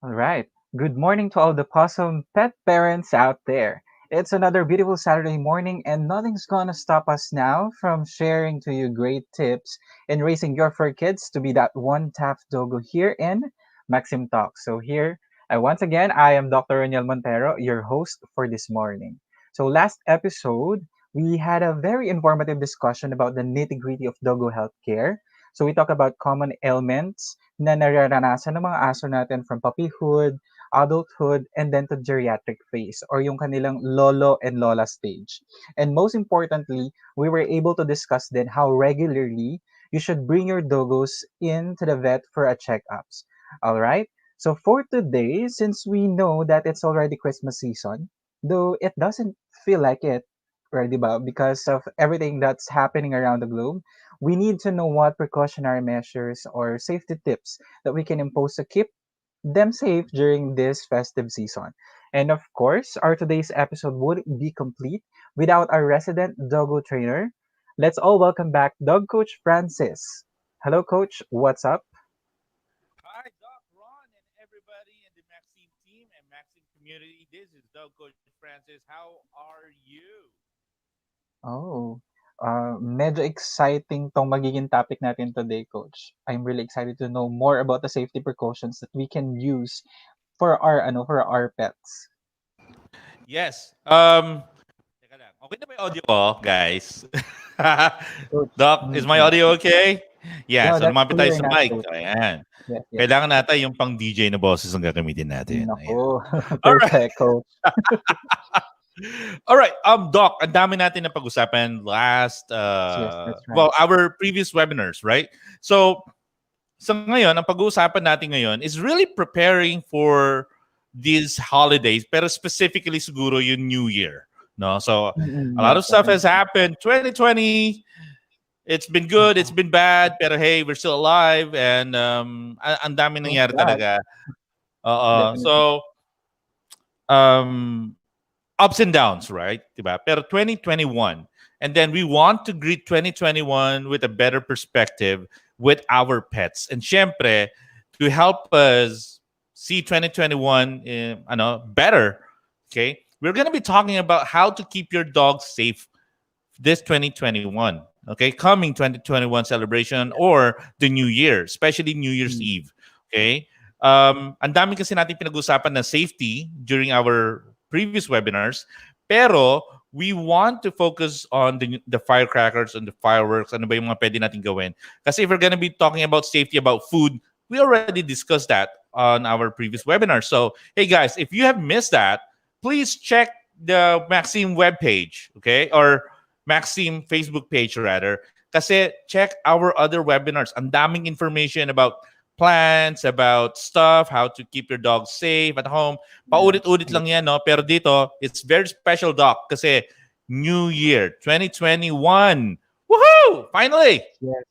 All right. Good morning to all the possum pet parents out there. It's another beautiful Saturday morning, and nothing's gonna stop us now from sharing to you great tips in raising your fur kids to be that one tap doggo here in Maxime Talks. So here, once again, I am Dr. Reniel Montero, your host for this morning. So last episode, we had a very informative discussion about the nitty-gritty of doggo healthcare. So we talk about common ailments na nararanasan ng mga aso natin from puppyhood, adulthood, and then to geriatric phase or yung kanilang lolo and lola stage. And most importantly, we were able to discuss then how regularly you should bring your doggos into the vet for a checkups. All right? So for today, since we know that it's already Christmas season, though it doesn't feel like it, right, diba? Because of everything that's happening around the globe, we need to know what precautionary measures or safety tips that we can impose to keep them safe during this festive season. And of course, our today's episode wouldn't be complete without our resident doggo trainer. Let's all welcome back Dog Coach Francis. Hello, Coach. What's up? Hi, Doc, Ron, and everybody in the Maxime team and Maxime community. This is Doug Coach Francis. How are you? Oh, medyo exciting tong magiging topic natin today, Coach. I'm really excited to know more about the safety precautions that we can use for our pets. Yes. Teka lang. Okay na ba yung audio ko, guys? Coach, Doc, is my audio okay? Yeah, no, so that's lumapit tayo clear sa enough, mic. Coach. Ayan. Yes, yes. Kailangan natin yung pang DJ na boses ang gagamitin natin. Naku, Ayan. All right. perfect, Coach. All right, Doc, ang dami natin na pag-usapan last, Yes, that's right. our previous webinars, right? So ngayon, ang pag-uusapan natin ngayon is really preparing for these holidays, pero specifically siguro yung New Year. No? So a lot Yes, of stuff has definitely. happened. 2020, it's been good, it's been bad, pero hey, we're still alive and ang dami Thank nangyari God, talaga. Oo. definitely. So um, ups and downs, right? Diba? Pero 2021, and then we want to greet 2021 with a better perspective with our pets. And syempre, to help us see 2021 better, okay? We're going to be talking about how to keep your dog safe this 2021. Okay, coming 2021 celebration or the New Year, especially New Year's Mm, Eve. Okay, ang dami kasi natin pinag-usapan na safety during our previous webinars, pero we want to focus on the firecrackers and the fireworks. Ano ba yung mga pwede natin gawin? Kasi if we're gonna be talking about safety, about food, we already discussed that on our previous webinar. So, hey guys, if you have missed that, please check the Maxime webpage, okay? Or Maxime Facebook page rather. Kasi check our other webinars. Ang daming information about plants, about stuff, how to keep your dog safe at home. yes, Paulit-ulit lang yan, no? Pero dito, it's very special, Doc, kasi New Year 2021. Woohoo! Finally! yes.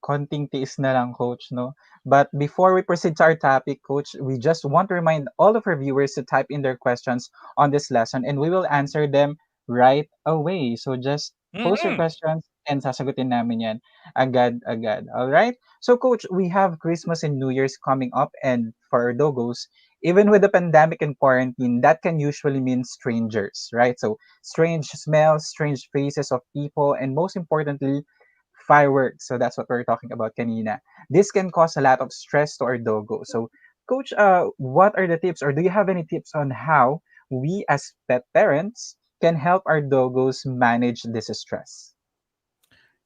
Konting tiis na lang, Coach, no? But before we proceed to our topic, Coach, we just want to remind all of our viewers to type in their questions on this lesson and we will answer them right away. So just post your Mm-mm. questions and sasagutin namin yan agad-agad. All right? So, Coach, we have Christmas and New Year's coming up, and for our doggos, even with the pandemic and quarantine, that can usually mean strangers, right? So, strange smells, strange faces of people, and most importantly, fireworks. So that's what we're talking about kanina. This can cause a lot of stress to our doggo. So, Coach, what are the tips, or do you have any tips on how we as pet parents can help our doggos manage this stress?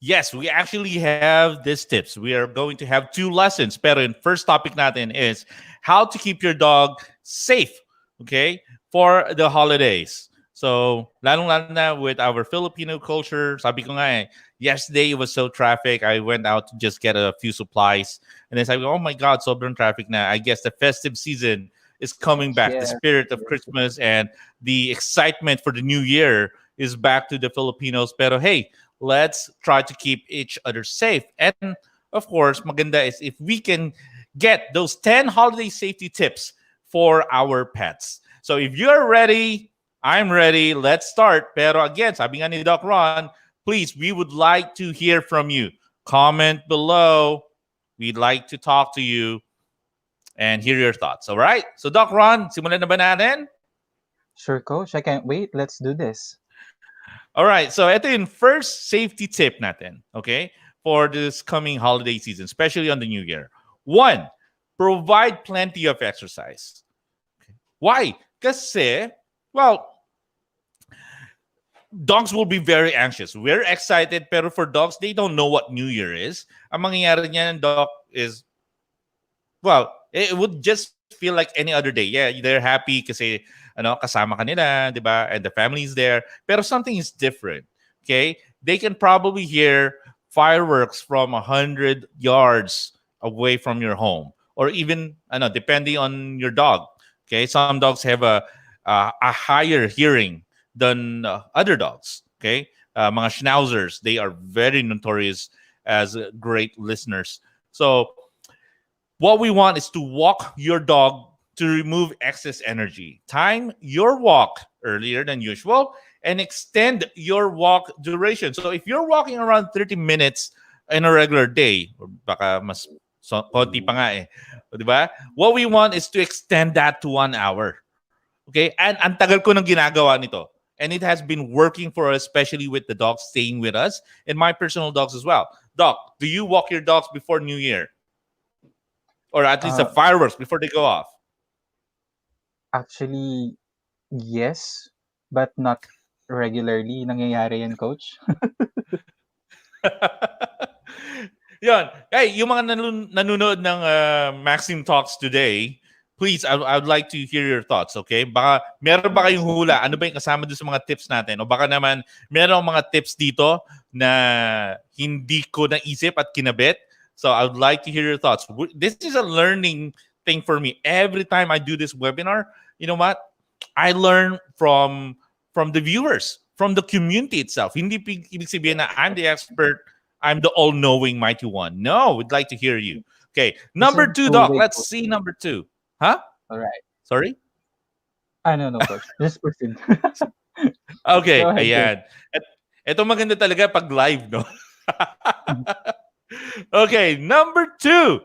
Yes, we actually have these tips. We are going to have two lessons. Pero in first topic natin is how to keep your dog safe, okay, for the holidays. So, lalong-lalo na with our Filipino culture, sabi ko nga yesterday it was so traffic. I went out to just get a few supplies. And then sabi ko, oh my God, sobrang traffic na. I guess the festive season is coming back. The Yes, spirit of yes, Christmas and the excitement for the new year is back to the Filipinos. Pero hey, let's try to keep each other safe. And of course, maganda is if we can get those 10 holiday safety tips for our pets. So if you're ready, I'm ready. Let's start. Pero again, sabi nga ni Doc Ron, please, we would like to hear from you. Comment below. We'd like to talk to you. and hear your thoughts. All right? So, Doc Ron, simulan na ba natin? Sure, coach. I can't wait. Let's do this. All right. So, ito yung first safety tip natin, okay, for this coming holiday season, especially on the New Year. One, provide plenty of exercise. Why? Kasi, well, dogs will be very anxious. We're excited, pero for dogs, they don't know what New Year is. Ang mangyayari niyan, Doc, is, well, it would just feel like any other day. Yeah, they're happy kasi kasama ka nila, 'di ba? And the family is there. Pero something is different. Okay? They can probably hear fireworks from 100 yards away from your home, or even depending on your dog. Okay? Some dogs have a higher hearing than other dogs. Okay? Mga schnauzers, they are very notorious as great listeners. So what we want is to walk your dog to remove excess energy. Time your walk earlier than usual and extend your walk duration. So if you're walking around 30 minutes in a regular day, or baka mas konti pa nga eh, di ba? What we want is to extend that to 1 hour. Okay? And ang tagal ko nang ginagawa nito. And it has been working for us, especially with the dogs staying with us and my personal dogs as well. Doc, do you walk your dogs before New Year? Or at least the Uh, fireworks before they go off? Actually, yes, but not regularly. Nangyayari yan, coach. Yan. Hey, yung mga nanonood ng Maxime Talks today, please, I would like to hear your thoughts, okay? Baka meron ba kayong hula? Ano ba yung kasama doon sa mga tips natin? O baka naman meron mga tips dito na hindi ko naisip at kinabit. So I would like to hear your thoughts. This is a learning thing for me. Every time I do this webinar, you know what? I learn from the viewers, from the community itself. Hindi ibig sabihin na I'm the expert, I'm the all-knowing mighty one. No, we'd like to hear you. Okay, It's number a two, Doc. two-way, Let's coach. see number two. Huh? All right. Sorry? No, coach. Just proceed. Okay, Go ahead, coach. ayan. Ito maganda talaga pag live, no? Okay, number two.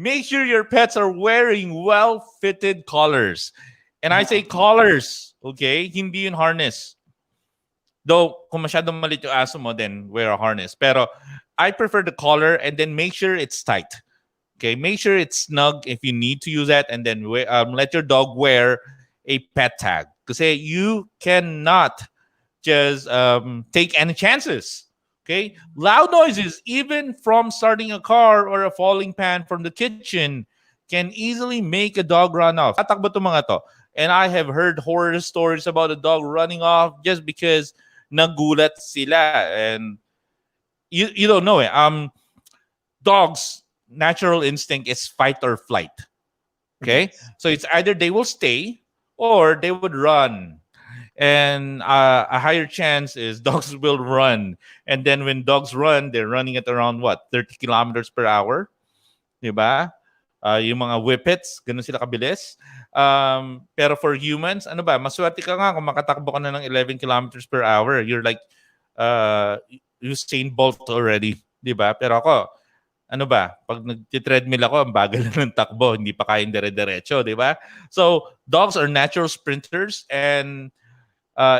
Make sure your pets are wearing well-fitted collars. And I say collars, okay? Hindi yung harness. Though, kung masyadong malit yung aso mo, then wear a harness. Pero I prefer the collar and then make sure it's tight. Okay, make sure it's snug if you need to use that, and then let your dog wear a pet tag. Because you cannot just take any chances. Okay, loud noises, even from starting a car or a falling pan from the kitchen, can easily make a dog run off. Tatakbo to mga to. And I have heard horror stories about a dog running off just because nagulat sila, and you don't know it. Dogs' natural instinct is fight or flight. Okay, Yes. so it's either they will stay or they would run, and a higher chance is dogs will run. And then when dogs run, they're running at around what, 30 kilometers per hour, diba? Yung mga whippets, ganun sila kabilis. Pero for humans, ano ba, maswerte ka nga kung makatakbo ka na ng 11 kilometers per hour. You're like Usain Bolt already, di ba? Pero ako, ano ba, pag nag-treadmill ako, ang bagal na ng takbo, hindi pa kayang dire-diretso, di ba? So, dogs are natural sprinters, and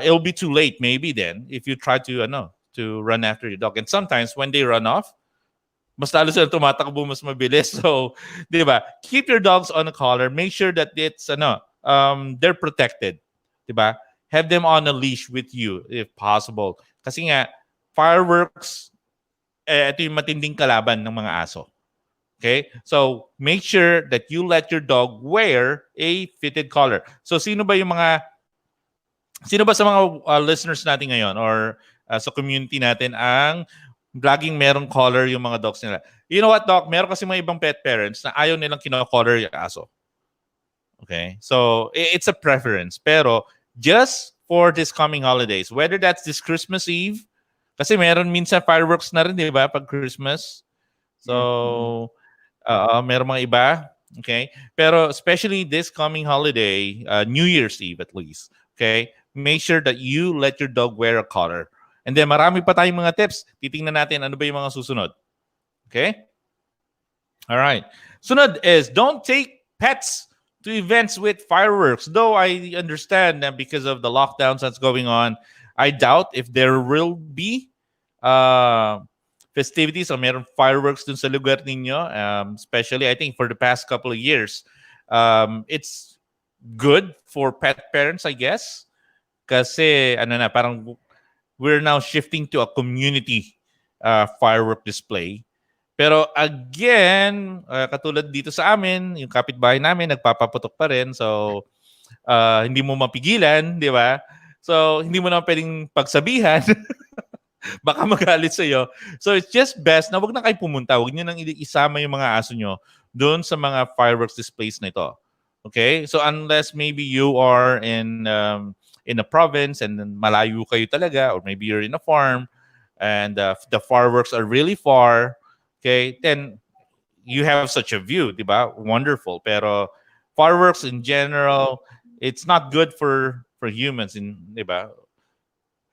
it'll be too late maybe then if you try to run after your dog. And sometimes when they run off, mas lalo sila tumatakbo, mas mabilis. So, di ba? Keep your dogs on a collar. Make sure that it's they're protected. Di ba? Have them on a leash with you if possible. Kasi nga, fireworks, ito yung matinding kalaban ng mga aso. Okay? So, make sure that you let your dog wear a fitted collar. So, sino ba sa mga listeners natin ngayon or sa community natin ang laging merong collar yung mga dogs nila? You know what, Doc? Meron kasi mga ibang pet parents na ayaw nilang kino-collar yung aso. Okay? So, it's a preference. Pero, just for this coming holidays, whether that's this Christmas Eve, kasi meron minsan fireworks na rin, di ba, pag Christmas. So, meron mga iba. Okay? Pero, especially this coming holiday, New Year's Eve at least, okay? Make sure that you let your dog wear a collar. And then marami pa tayong mga tips. Titingnan natin ano ba yung mga susunod. Okay? All right. Sunod is don't take pets to events with fireworks. Though I understand that because of the lockdowns that's going on, I doubt if there will be uh, festivities or meron fireworks dun sa lugar ninyo. Especially, I think, for the past couple of years. It's good for pet parents, I guess. Kasi, ano na, parang we're now shifting to a community firework display. Pero again, katulad dito sa amin, yung kapitbahay namin, nagpapaputok pa rin. So, hindi mo mapigilan, di ba? So, hindi mo na pwedeng pagsabihan. Baka magalit sa'yo. So, it's just best na wag na kayo pumunta. Wag nyo nang isama yung mga aso nyo doon sa mga fireworks displays na ito. Okay? So, unless maybe you are in a province and then malayo kayo talaga, or maybe you're in a farm and the fireworks are really far, okay, then you have such a view, di ba? Wonderful. Pero fireworks in general, it's not good for humans, di ba?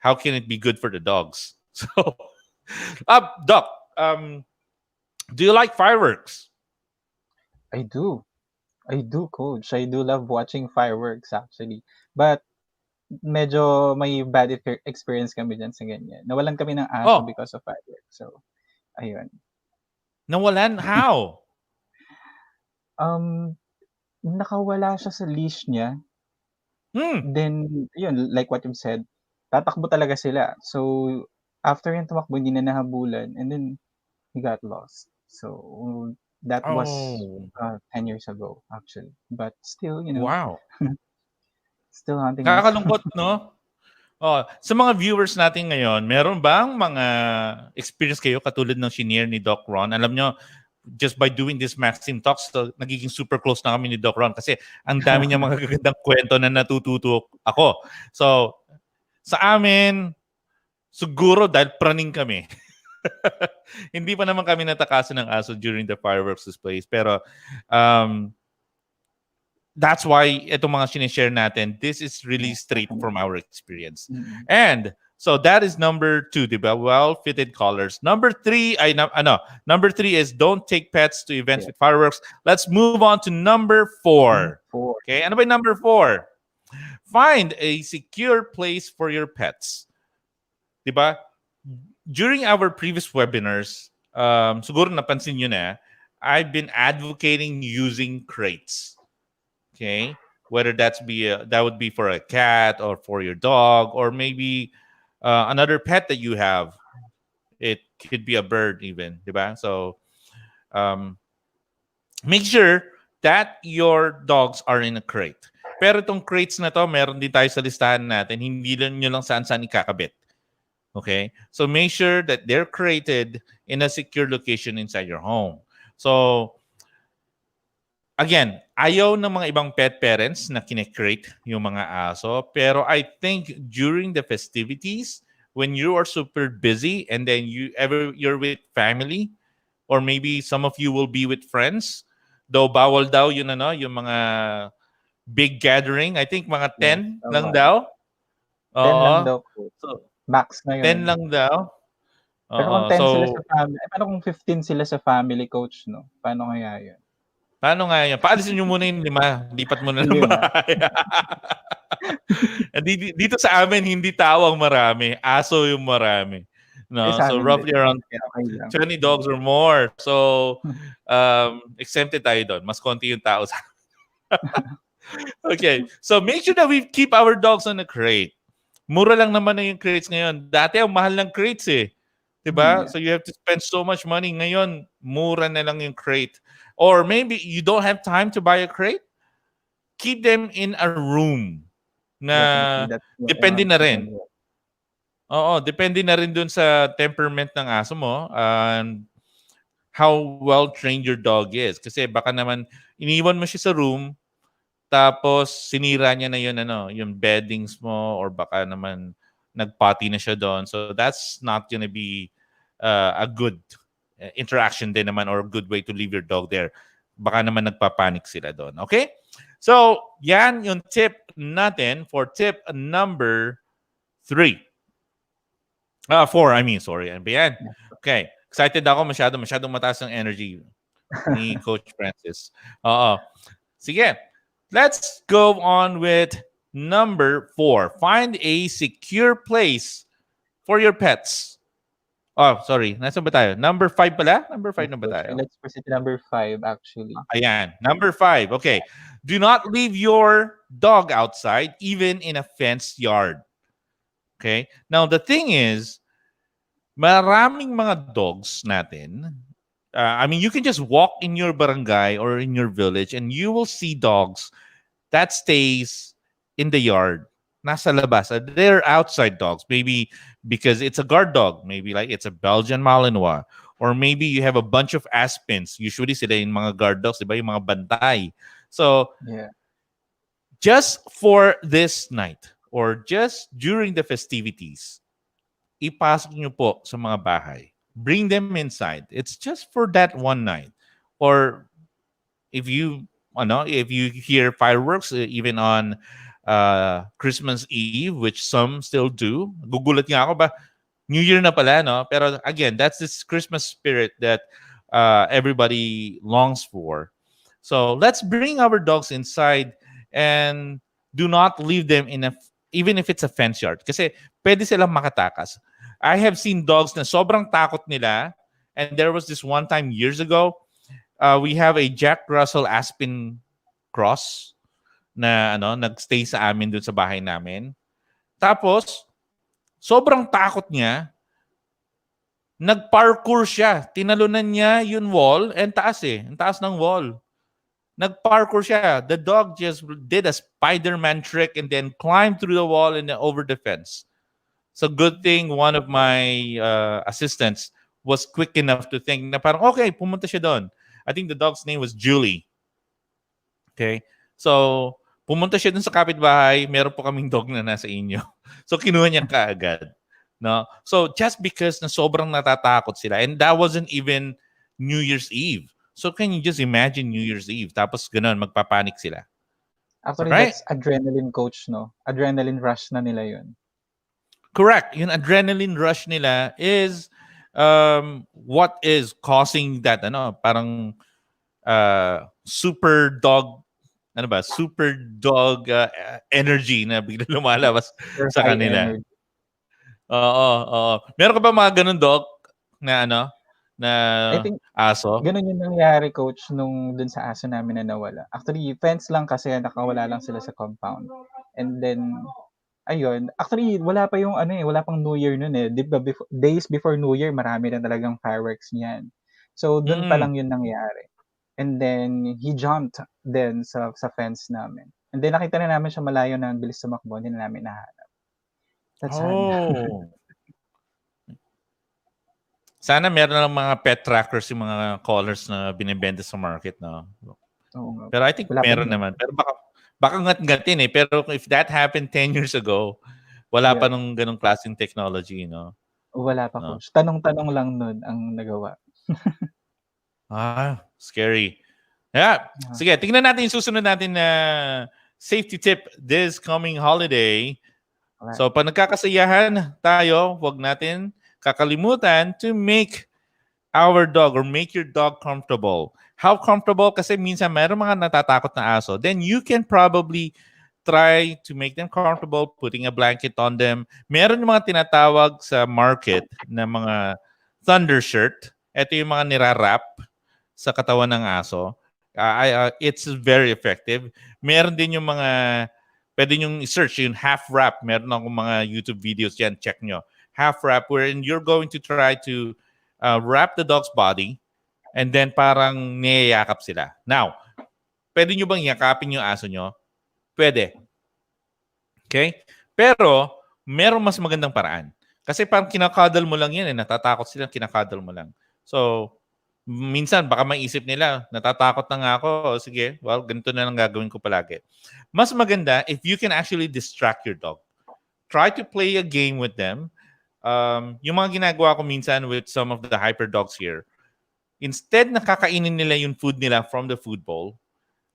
How can it be good for the dogs? So, Doc, do you like fireworks? I do. I do, coach. I do love watching fireworks actually. But medyo may bad experience kami dyan sa ganyan. Nawalan kami ng aso Oh, because of fireworks. So, ayun. nawalan? How? Um, nakawala siya sa leash niya. Hmm. Then, yun, like what you said, tatakbo talaga sila. So, after yung tumakbo, hindi na nahabulan. And then, he got lost. So, that was Oh, 10 years ago, actually. But still, wow. still hunting us. Nakakalungkot, no? Oh, sa mga viewers natin ngayon, meron bang mga experience kayo katulad ng shinare ni Doc Ron? Alam nyo, just by doing this Maxime Talks, so, nagiging super close na kami ni Doc Ron kasi ang dami niya mga gagandang kwento na natututo ako. So, sa amin, siguro dahil praning kami. Hindi pa naman kami natakasan ng aso during the fireworks displays. Pero, that's why itong mga sinishare natin, this is really Yes, straight from definitely. our experience. Mm-mm. And so that is number 2, diba? Well-fitted collars. Number 3, number 3 is don't take pets to events Yeah. with fireworks. Let's move on to number 4. Number 4. Okay, ano ba yung number 4? Find a secure place for your pets. Diba? During our previous webinars, siguro napansin nyo na, I've been advocating using crates. Okay, whether that would be for a cat or for your dog or maybe another pet that you have. It could be a bird even, diba? So make sure that your dogs are in a crate. Pero itong crates na to, meron din tayo sa listahan natin. Hindi lang nyo lang saan-saan ikakabit. Okay? So make sure that they're crated in a secure location inside your home. So again, ayaw ng mga ibang pet parents na kine-crate yung mga aso. Pero I think during the festivities, when you are super busy and then you're with family, or maybe some of you will be with friends, though bawal daw yun yung mga big gathering. I think mga Yes, 10 lang tama. daw. 10 lang Oo. daw po. So, Max na 10 yun. lang daw. Pero kung Oo. 10 sila sa So, family, paano kung 15 sila sa family, coach, no? Paano kaya yun? paano nga yan? Paalisin nyo muna yung 5. Lipat mo na ng 5. bahay. Dito sa amin, hindi tao ang marami. Aso yung marami. Eh, No? sa So amin din. roughly around Kaya okay lang. 20 dogs or more. So, exempted tayo doon. Mas konti yung tao sa Okay. So make sure that we keep our dogs on a crate. Mura lang naman na yung crates ngayon. Dati ang mahal ng crates eh. Diba? Yeah. So you have to spend so much money. Ngayon, mura na lang yung crate. Or maybe you don't have time to buy a crate. Keep them in a room Definitely. na That's what I depende want na to rin. do. Oo, depende na rin dun sa temperament ng aso mo and how well trained your dog is. Kasi baka naman iniwan mo siya sa room tapos sinira niya na yung beddings mo or baka naman nagpati na siya doon. So that's not gonna be a good interaction din naman or a good way to leave your dog there. Baka naman nagpapanik sila doon. Okay? So, yan yung tip natin for tip number 3. 4, I mean, sorry. Ano ba yan? Okay. Excited ako. Masyadong mataas ang energy ni Coach Francis. Oo. Sige, let's go on with number 4. Find a secure place for your pets. Oh, sorry. Nasaan ba tayo? Number 5 pala? Number 5 Yes, na ba coach. And tayo? let's proceed to number 5, actually. Ayan. Number 5. Okay. Do not leave your dog outside, even in a fenced yard. Okay? Now, the thing is, maraming mga dogs natin. I mean, you can just walk in your barangay or in your village and you will see dogs that stays in the yard. Nasa labas. They're outside dogs. Maybe because it's a guard dog. Maybe like it's a Belgian Malinois. Or maybe you have a bunch of Aspens. Usually sila yung mga guard dogs, diba? Yung mga bantay. So, Yeah. just for this night or just during the festivities, ipasok nyo po sa mga bahay. Bring them inside. It's just for that one night. Or if you if you hear fireworks even on Christmas Eve, which some still do, gugulat nga ako ba, New Year na pala, no? Pero again, that's this Christmas spirit that everybody longs for. So let's bring our dogs inside and do not leave them in a, even if it's a fence yard. Kasi pwede silang makatakas. I have seen dogs na sobrang takot nila. And there was this one time years ago, we have a Jack Russell Aspen cross na nagstay sa amin dun sa bahay namin. Tapos, sobrang takot niya. Nag-parkour siya. Tinalunan niya yung wall. And taas ang taas ng wall. Nag-parkour siya. The dog just did a Spider-Man trick and then climbed through the wall and then over the fence. So good thing one of my assistants was quick enough to think na parang, okay, pumunta siya doon. I think the dog's name was Julie. Okay? So, pumunta siya dun sa kapitbahay, meron po kaming dog na nasa inyo. So, kinuha niya kaagad. No? So, just because na sobrang natatakot sila, and that wasn't even New Year's Eve. So, can you just imagine New Year's Eve? Tapos, ganun, magpapanik sila. Actually, Right? that's adrenaline, coach, no? Adrenaline rush na nila yun. Correct. Yung adrenaline rush nila is what is causing that, parang super dog super dog energy na bigla lumalabas Or sa high kanila. energy. Oo, oo. Meron ka ba mga ganun dog na na I think aso? ganun yung nangyari, coach, nung dun sa aso namin na nawala. Actually, fence lang kasi nakawala lang sila sa compound. And then, ayun, actually wala pa yung wala pang New Year nun eh. 'Di ba days before New Year marami na talagang fireworks niyan. So dun pa Mm. lang yun nangyari. And then he jumped then sa fence namin. And then nakita na namin siya malayo na ang bilis tumakbo, hindi na namin nahanap. That's sad. Oh. Sana meron ng mga pet trackers yung mga collars na binebenta sa market, no? Oo nga. Pero I think Wala pa meron din eh. naman. Pero baka ngat-ngatin eh. Pero if that happened 10 years ago, wala pa Yeah. nung ganong klaseng technology, no? Wala pa, No? coach. Tanong-tanong lang nun ang nagawa. Scary. Yeah. Ah, Sige, tingnan natin yung susunod natin na safety tip this coming holiday. alright. So, pag nagkakasayahan tayo, wag natin kakalimutan to make our dog or make your dog comfortable. How comfortable? Kasi minsan mayroong mga natatakot na aso. Then you can probably try to make them comfortable, putting a blanket on them. Meron yung mga tinatawag sa market na mga thunder shirt. Ito yung mga nirarap sa katawan ng aso. It's very effective. Meron din yung mga, pwede nyo i-search yung half wrap. Meron akong mga YouTube videos yan. Check nyo. Half wrap wherein you're going to try to wrap the dog's body and then parang niyayakap sila. Now, pwede nyo bang yakapin yung aso nyo? Pwede. Okay? Pero, merong mas magandang paraan. Kasi parang kinakadal mo lang yan eh. Natatakot sila, kinakadal mo lang. So, minsan baka maisip nila, natatakot na nga ako. O, sige, well, ganito na lang gagawin ko palagi. Mas maganda if you can actually distract your dog. Try to play a game with them. Yung mga ginagawa ko minsan with some of the hyper dogs here, instead na kakainin nila yung food nila from the food bowl,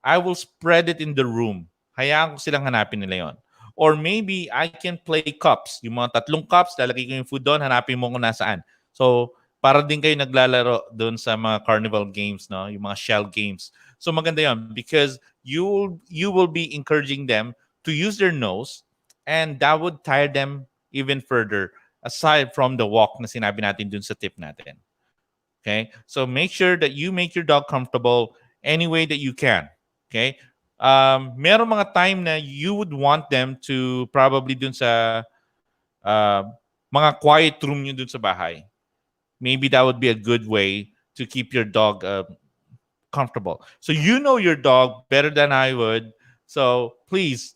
I will spread it in the room. Hayaan ko silang hanapin nila yon. Or maybe I can play cups. Yung mga 3 cups, lalagay ko yung food doon, hanapin mo kung nasaan. So, para din kayo naglalaro doon sa mga carnival games, no? Yung mga shell games. So maganda 'yon because you will be encouraging them to use their nose, and that would tire them even further aside from the walk na sinabi natin dun sa tip natin. Okay? So make sure that you make your dog comfortable any way that you can. Okay? Meron mga time na you would want them to probably dun sa uh, mga quiet room nyo dun sa bahay. Maybe that would be a good way to keep your dog comfortable. So you know your dog better than I would. So please,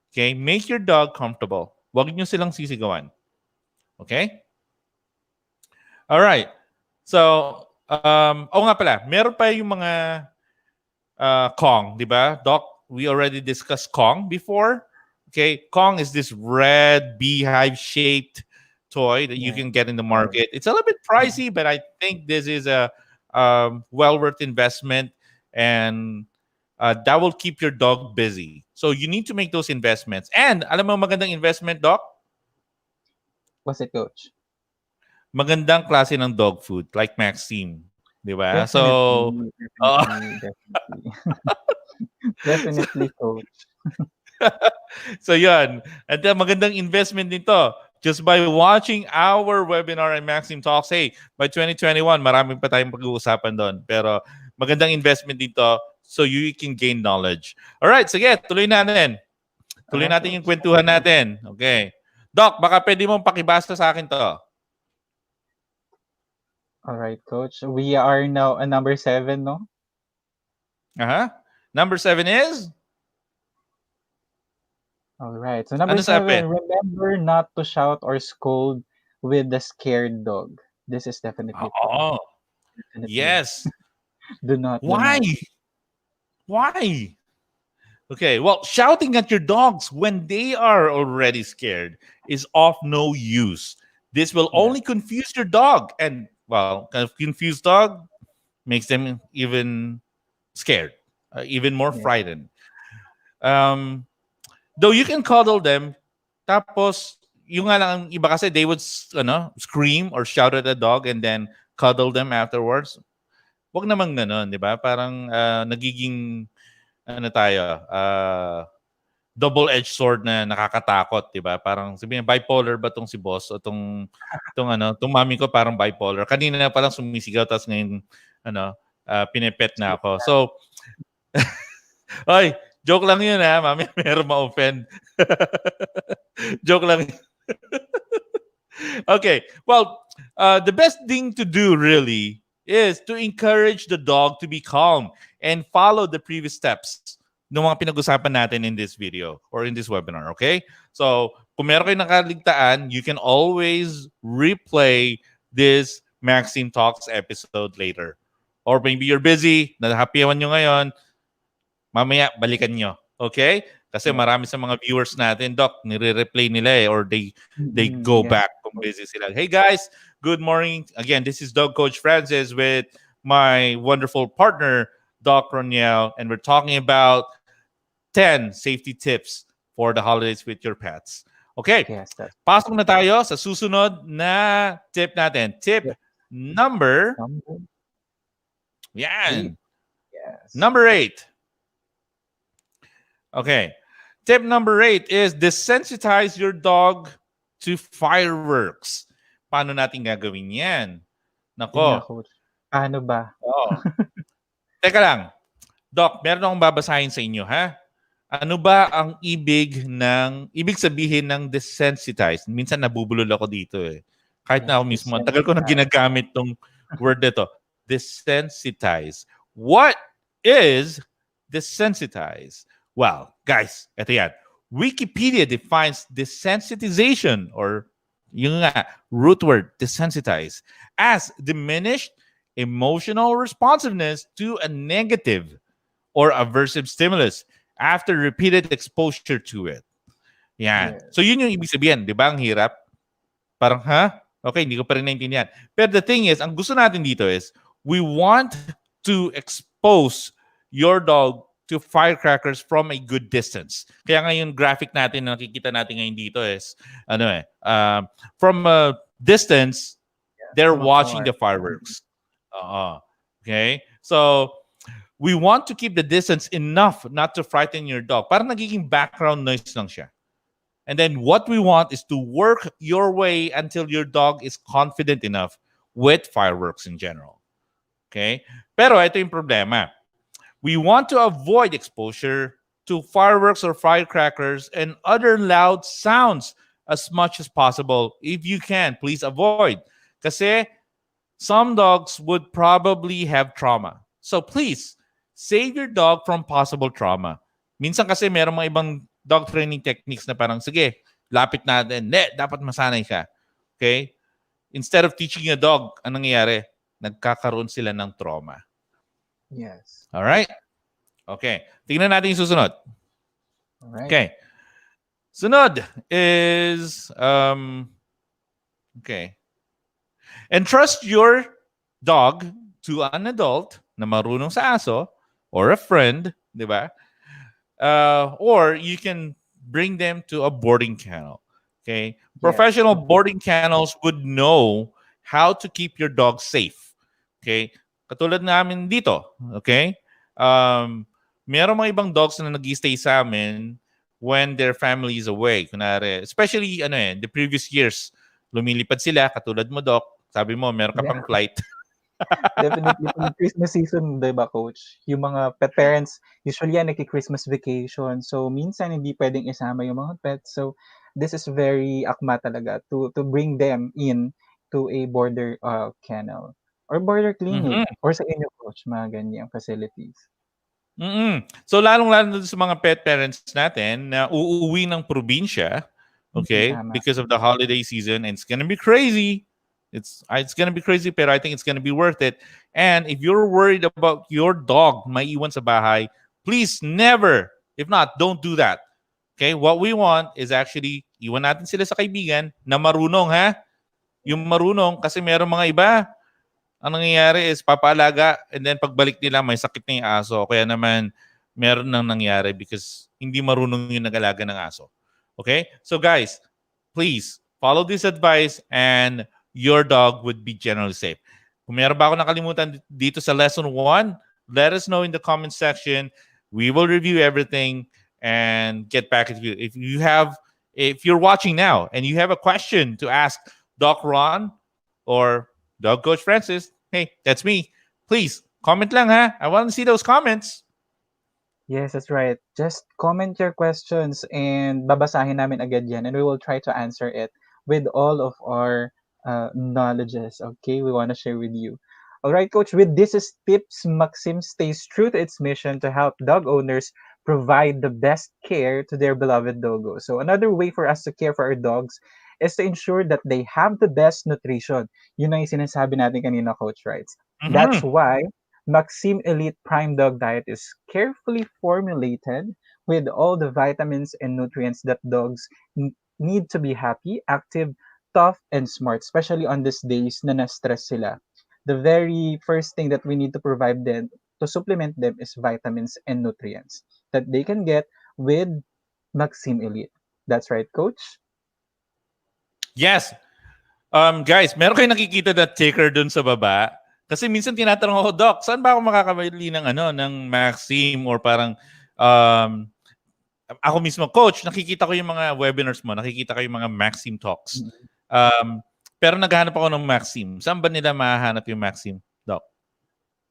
okay, make your dog comfortable. Huwag nyo silang sisigawan. Okay? All right. So, nga pala, meron pa yung mga Kong, di ba? Doc, we already discussed Kong before. Okay, Kong is this red beehive-shaped toy that you Yeah. can get in the market. It's a little bit pricey, but I think this is a well worth investment, and that will keep your dog busy. So you need to make those investments. And alam mo magandang investment, Doc? What's it, Coach? Magandang klase ng dog food like Maxime. Di ba? So, Definitely, definitely, definitely. Definitely, Coach. so yan. At magandang investment nito. Just by watching our webinar and Maxime Talks, hey, by 2021, maraming pa tayong pag-uusapan doon. Pero magandang investment dito so you can gain knowledge. Alright, sige, tuloy natin. Tuloy Alright, natin yung Coach. kwentuhan natin. Okay. Doc, baka pwede mong pakibasa sa akin to. Alright, Coach. We are now at number 7, no? Number 7 is? Alright. So number Ano sabi? 7, remember not to shout or scold with the scared dog. This is definitely true. Oo. Definitely. Yes. Do not. Why? Why? Okay, well, shouting at your dogs when they are already scared is of no use. This will Yeah. only confuse your dog. And, well, a confused dog makes them even scared, even more Yeah. frightened. Though you can cuddle them, tapos, yung nga lang, ang iba kasi, they would scream or shout at the dog and then cuddle them afterwards. Wag naman ganun, di ba? Parang nagiging, tayo, double-edged sword na nakakatakot, 'di ba? Parang sabihin bipolar ba tong si boss o tong mami ko parang bipolar. Kanina na palang sumisigaw tapos ngayon pinepet na ako. So oy, joke lang 'yun ha, mami, meron ma-offend. Joke lang. Okay. Well, the best thing to do really is to encourage the dog to be calm and follow the previous steps ng mga pinag-usapan natin in this video or in this webinar, okay? So, kung meron kayo nakaligtaan, you can always replay this Maxime Talks episode later. Or maybe you're busy, nahappyawan nyo ngayon, mamaya balikan nyo, okay? Kasi marami sa mga viewers natin, Doc, nire-replay nila or they go back kung busy sila. Hey guys, good morning. Again, this is Dog Coach Francis with my wonderful partner, Doc Roniel, and we're talking about 10 safety tips for the holidays with your pets. Okay, Yes, pasok na tayo sa susunod na tip natin. Tip number... Yan. Yes. Number 8. Okay. Tip number 8 is desensitize your dog to fireworks. Paano natin gagawin yan? Nako. Paano ba? Oh. Teka lang. Doc, meron akong babasahin sa inyo, ha? Ano ba ang ibig sabihin ng desensitize? Minsan nabubulol ako dito eh. Kahit na ako mismo. Ang tagal ko na ginagamit tong word nito. Desensitize. What is desensitize? Well, guys, ito yan. Wikipedia defines desensitization or yung nga, root word, desensitize, as diminished emotional responsiveness to a negative or aversive stimulus after repeated exposure to it. Yan. Yes. So yun yung ibig sabihin, di ba? Ang hirap. Parang, okay, hindi ko pa rin naintindihan. Pero the thing is, ang gusto natin dito is, we want to expose your dog to firecrackers from a good distance. Kaya nga yung graphic natin na nakikita natin ngayon dito is, from a distance, they're From watching the afar. Mhm. fireworks. Okay? So, we want to keep the distance enough not to frighten your dog. Parang nagiging background noise lang siya. And then what we want is to work your way until your dog is confident enough with fireworks in general. Okay? Pero ito yung problema. We want to avoid exposure to fireworks or firecrackers and other loud sounds as much as possible. If you can, please avoid. Kasi some dogs would probably have trauma. So please, save your dog from possible trauma. Minsan kasi meron mga ibang dog training techniques na parang, sige, lapit natin. Dapat masanay ka. Okay? Instead of teaching a dog, anong nangyayari? Nagkakaroon sila ng trauma. Yes. Alright? Okay. Tingnan natin yung susunod. All right. Okay. Sunod is, okay. Entrust your dog to an adult na marunong sa aso or a friend, di ba? Or you can bring them to a boarding kennel. Okay? Yes. Professional Mhm. boarding kennels would know how to keep your dog safe. Okay? Katulad namin dito. Okay? Meron mga ibang dogs na nag-stay sa amin when their family is away. Kunwari, especially the previous years, lumilipad sila, katulad mo, Doc. Sabi mo, meron ka Yeah. pang flight. Definitely pag Christmas season, 'di ba, coach? Yung mga pet parents usually yan nagki-Christmas vacation. So minsan hindi pwedeng isama yung mga pets. So this is very akma talaga to bring them in to a border kennel or border clinic Mhm. or sa inyo, coach, mga ganyang facilities. So lalong-lalo dun sa mga pet parents natin na uuwi ng probinsya, okay, Tama. because of the holiday season, and it's gonna be crazy. It's gonna be crazy, pero I think it's gonna be worth it. And if you're worried about your dog maiiwan sa bahay, please never, if not, don't do that. Okay? What we want is actually iwan natin sila sa kaibigan na marunong, ha? Yung marunong, kasi meron mga iba, ang nangyayari is papaalaga and then pagbalik nila may sakit na yung aso. Kaya naman meron nang nangyari because hindi marunong yung nag-alaga ng aso. Okay? So guys, please follow this advice and your dog would be generally safe. Kung meron ba ako nakalimutan dito sa lesson 1, let us know in the comment section. We will review everything and get back to you. If you're watching now and you have a question to ask Doc Ron or Dog Coach Francis, hey, that's me. Please, comment lang, ha? I want to see those comments. Yes, that's right. Just comment your questions and babasahin namin agad yan and we will try to answer it with all of our knowledges, okay? We want to share with you. All right, Coach, with this is tips, Maxim stays true to its mission to help dog owners provide the best care to their beloved doggo. So another way for us to care for our dogs is to ensure that they have the best nutrition. Yun ang yung sinasabi natin kanina, Coach, right? That's Mm-hmm. why Maxime Elite Prime Dog Diet is carefully formulated with all the vitamins and nutrients that dogs need to be happy, active, tough, and smart, especially on these days na na-stress sila. The very first thing that we need to provide them to supplement them is vitamins and nutrients that they can get with Maxime Elite. That's right, Coach? Yes. Guys, meron kayo nakikita na ticker dun sa baba? Kasi minsan tinatanong ako, Doc, saan ba ako makakabili ng ng Maxime or parang ako mismo, Coach, nakikita ko yung mga webinars mo, nakikita ko yung mga Maxime Talks. Mhm. Pero naghahanap ako ng Maxime. Saan ba nila mahahanap yung Maxime, Doc?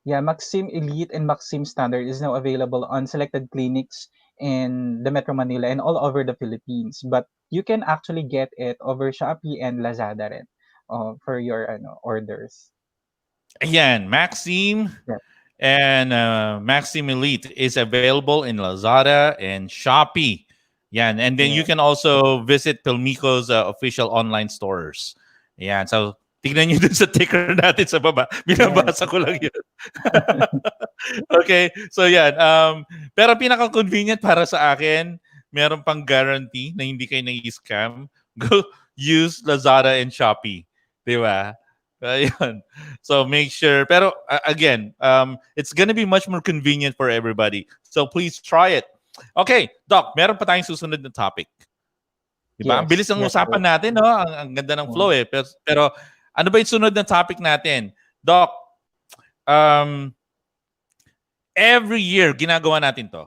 Yeah, Maxime Elite and Maxime Standard is now available on selected clinics in the Metro Manila and all over the Philippines. But you can actually get it over Shopee and Lazada rin for your orders. Ayan, Maxime Yeah. and Maxime Elite is available in Lazada and Shopee. Yan. And then you Yeah. can also visit Pilmico's official online stores. Yan. So, tignan nyo dun sa ticker natin sa baba. Yes. Binabasa ko lang yun. Okay. So, yan. Pero pinaka-convenient para sa akin, meron pang guarantee na hindi kayo nai-scam. Go use Lazada and Shopee. Di ba? Ayun. So make sure. Pero again, it's gonna be much more convenient for everybody. So please try it. Okay, Doc, meron pa tayong susunod na topic. Diba? Ang Yes. bilis ng Yes, usapan coach. natin, no? Ang ganda ng Mm. flow eh. Pero Ano ba yung sunod na topic natin? Doc, um, every year ginagawa natin to.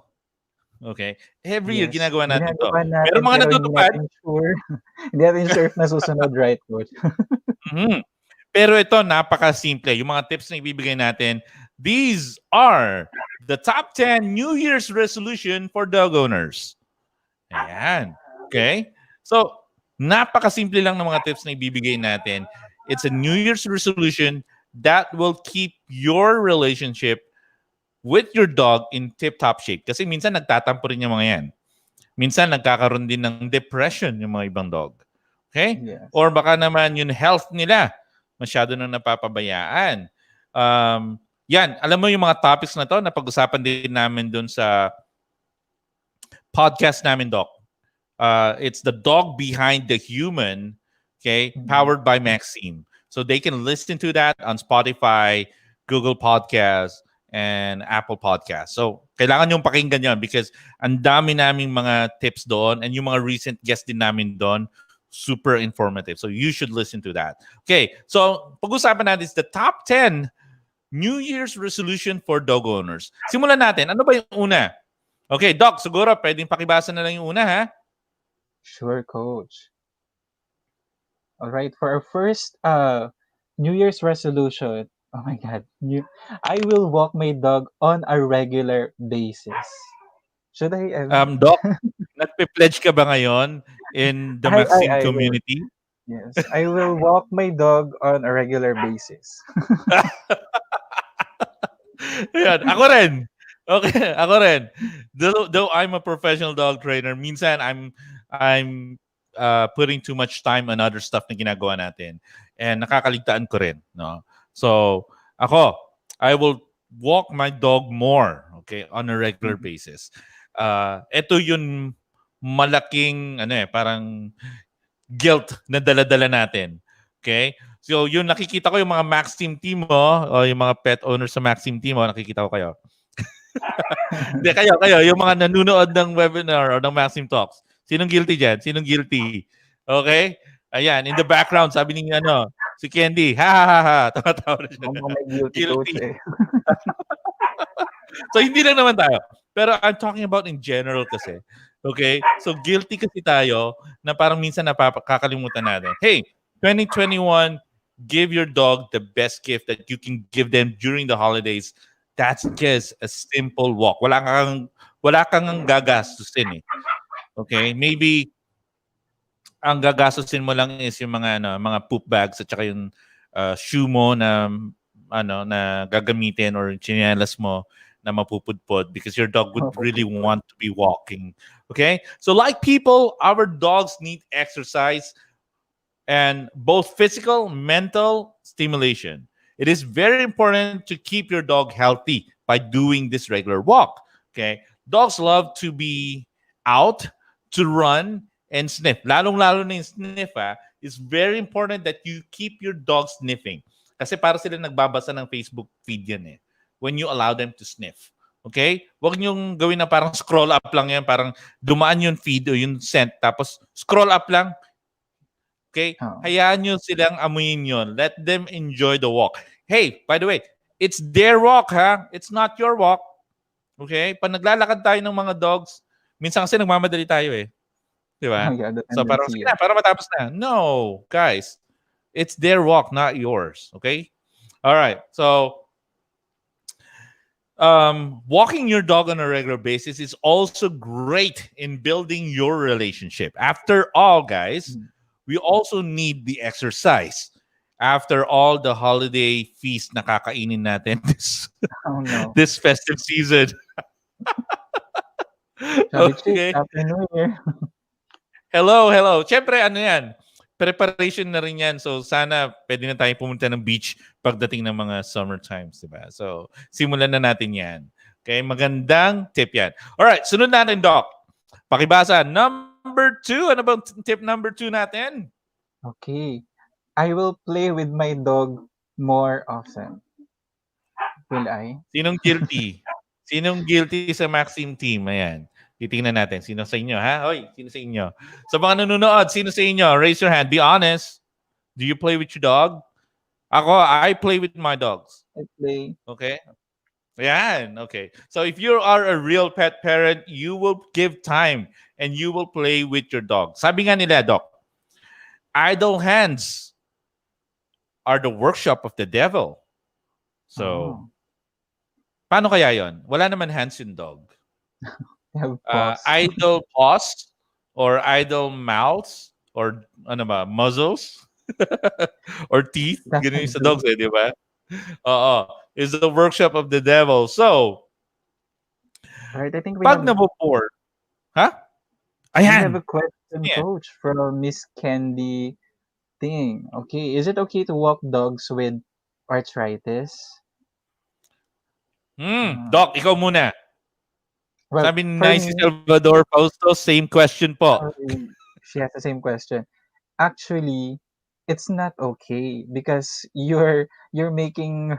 Okay? Every year Yes, ginagawa natin to. ginagawa Meron natin mga pero hindi natutupad. natin sure. Hindi natin sure if nasusunod, right, coach? Mhm. Pero ito, napaka-simple. Yung mga tips na ibibigay natin, these are the top 10 New Year's resolution for dog owners. Ayan. Okay? So, napaka-simple lang ng mga tips na ibibigay natin. It's a New Year's resolution that will keep your relationship with your dog in tip-top shape. Kasi minsan nagtatampo rin yung mga yan. Minsan nagkakaroon din ng depression yung mga ibang dog. Okay? Yes. Or baka naman yung health nila masyado nang napapabayaan. Yan, alam mo yung mga topics na to, napag-usapan din namin dun sa podcast namin, Doc. It's the dog behind the human, okay, Mm. powered by Maxime. So they can listen to that on Spotify, Google Podcasts, and Apple Podcasts. So kailangan yung pakinggan yan because ang dami naming mga tips doon and yung mga recent guests din namin doon, super informative. So you should listen to that. Okay, so pag-usapan natin is the top 10 New Year's resolution for dog owners. Simulan natin. Ano ba yung una? Okay, Doc, siguro pwedeng pakibasa na lang yung una, ha? Sure, coach. All right, for our first New Year's resolution, oh my God, I will walk my dog on a regular basis. Should I? Doc, nagpe-pledge ka ba ngayon in the Maxime I will. community? Yes, I will walk my dog on a regular basis. Ayan, ako rin. Okay, ako rin. Though I'm a professional dog trainer, minsan I'm putting too much time on other stuff na ginagawa natin. And nakakaligtaan ko rin, no? So, ako, I will walk my dog more, okay, on a regular Mhm. basis. Ito yung malaking parang guilt na dala-dala natin. Okay? So, yun nakikita ko yung mga Maxime team mo o yung mga pet owners sa Maxime team mo, nakikita ko kayo. Hindi, kayo, yung mga nanonood ng webinar o ng Maxime Talks. Sinong guilty dyan? Sinong guilty? Okay? Ayan, in the background, sabi ni si Candy, ha ha ha ha, tawa-tawa na siya. Ako mukhang may guilty coach Guilty. eh. So, hindi lang naman tayo. Pero I'm talking about in general kasi. Okay? So, guilty kasi tayo na parang minsan nakakalimutan natin. Hey, 2021, give your dog the best gift that you can give them during the holidays. That's just a simple walk. Wala kang gagastusin eh. Okay? Maybe ang gagastusin mo lang is yung mga poop bags at saka yung shoe mo na na gagamitin or chinelas mo na mapupudpod because your dog would really want to be walking. Okay? So like people, our dogs need exercise and both physical, mental stimulation. It is very important to keep your dog healthy by doing this regular walk. Okay? Dogs love to be out, to run, and sniff. Lalong-lalo na yung sniff, it's very important that you keep your dog sniffing. Kasi para sila nagbabasa ng Facebook feed yan eh. When you allow them to sniff. Okay? Huwag niyong gawin na parang scroll up lang yan. Parang dumaan yung feed o yung scent. Tapos scroll up lang. Okay? Hayaan nyo silang amuyin yun. Let them enjoy the walk. Hey, by the way, it's their walk, ha? It's not your walk. Okay? Pag naglalakad tayo ng mga dogs, minsan kasi nagmamadali tayo eh. Di ba? Oh, yeah, the So parang, tendency. sige na, para matapos na. No, guys. It's their walk, not yours. Okay? All right. So, walking your dog on a regular basis is also great in building your relationship. After all, guys, we also need the exercise. After all the holiday feast na kakainin natin this festive season. Okay. Happy New Year. Hello. Siyempre, yan? Preparation na rin yan. So, sana pwede na tayo pumunta ng beach pagdating ng mga summer times, diba? So, simulan na natin yan. Okay, magandang tip yan. Alright, sunod natin, Doc. Pakibasa. Number 2. Ano bang tip number 2 natin? Okay. I will play with my dog more often. Will I? Sinong guilty? Sinong guilty sa Maxime team? Ayan. Titingnan natin. Sino sa inyo, ha? Hoy, sino sa inyo? Sa mga nanonood, sino sa inyo? Raise your hand. Be honest. Do you play with your dog? Ako, I play with my dogs. I play. Okay? Yan. Okay. So if you are a real pet parent, you will give time and you will play with your dog. Sabi nga nila, Doc, idle hands are the workshop of the devil. So, Oh, paano kaya yon? Wala naman hands yung dog. I have pause. Idle paws or idle mouths or ano ba, muzzles or teeth. Ganun yung Doesn't sa do. dogs eh, di ba? Oo. Is the workshop of the devil. So, Right. I think pag napo-pour, ha? we have a Ayan. question, Yan. coach, from Miss Candy Thing. Okay, is it okay to walk dogs with arthritis? Uh, Doc, ikaw muna. well, Sabi ni for Nice me, Salvador Fausto, same question po. she has the same question. Actually, it's not okay because you're making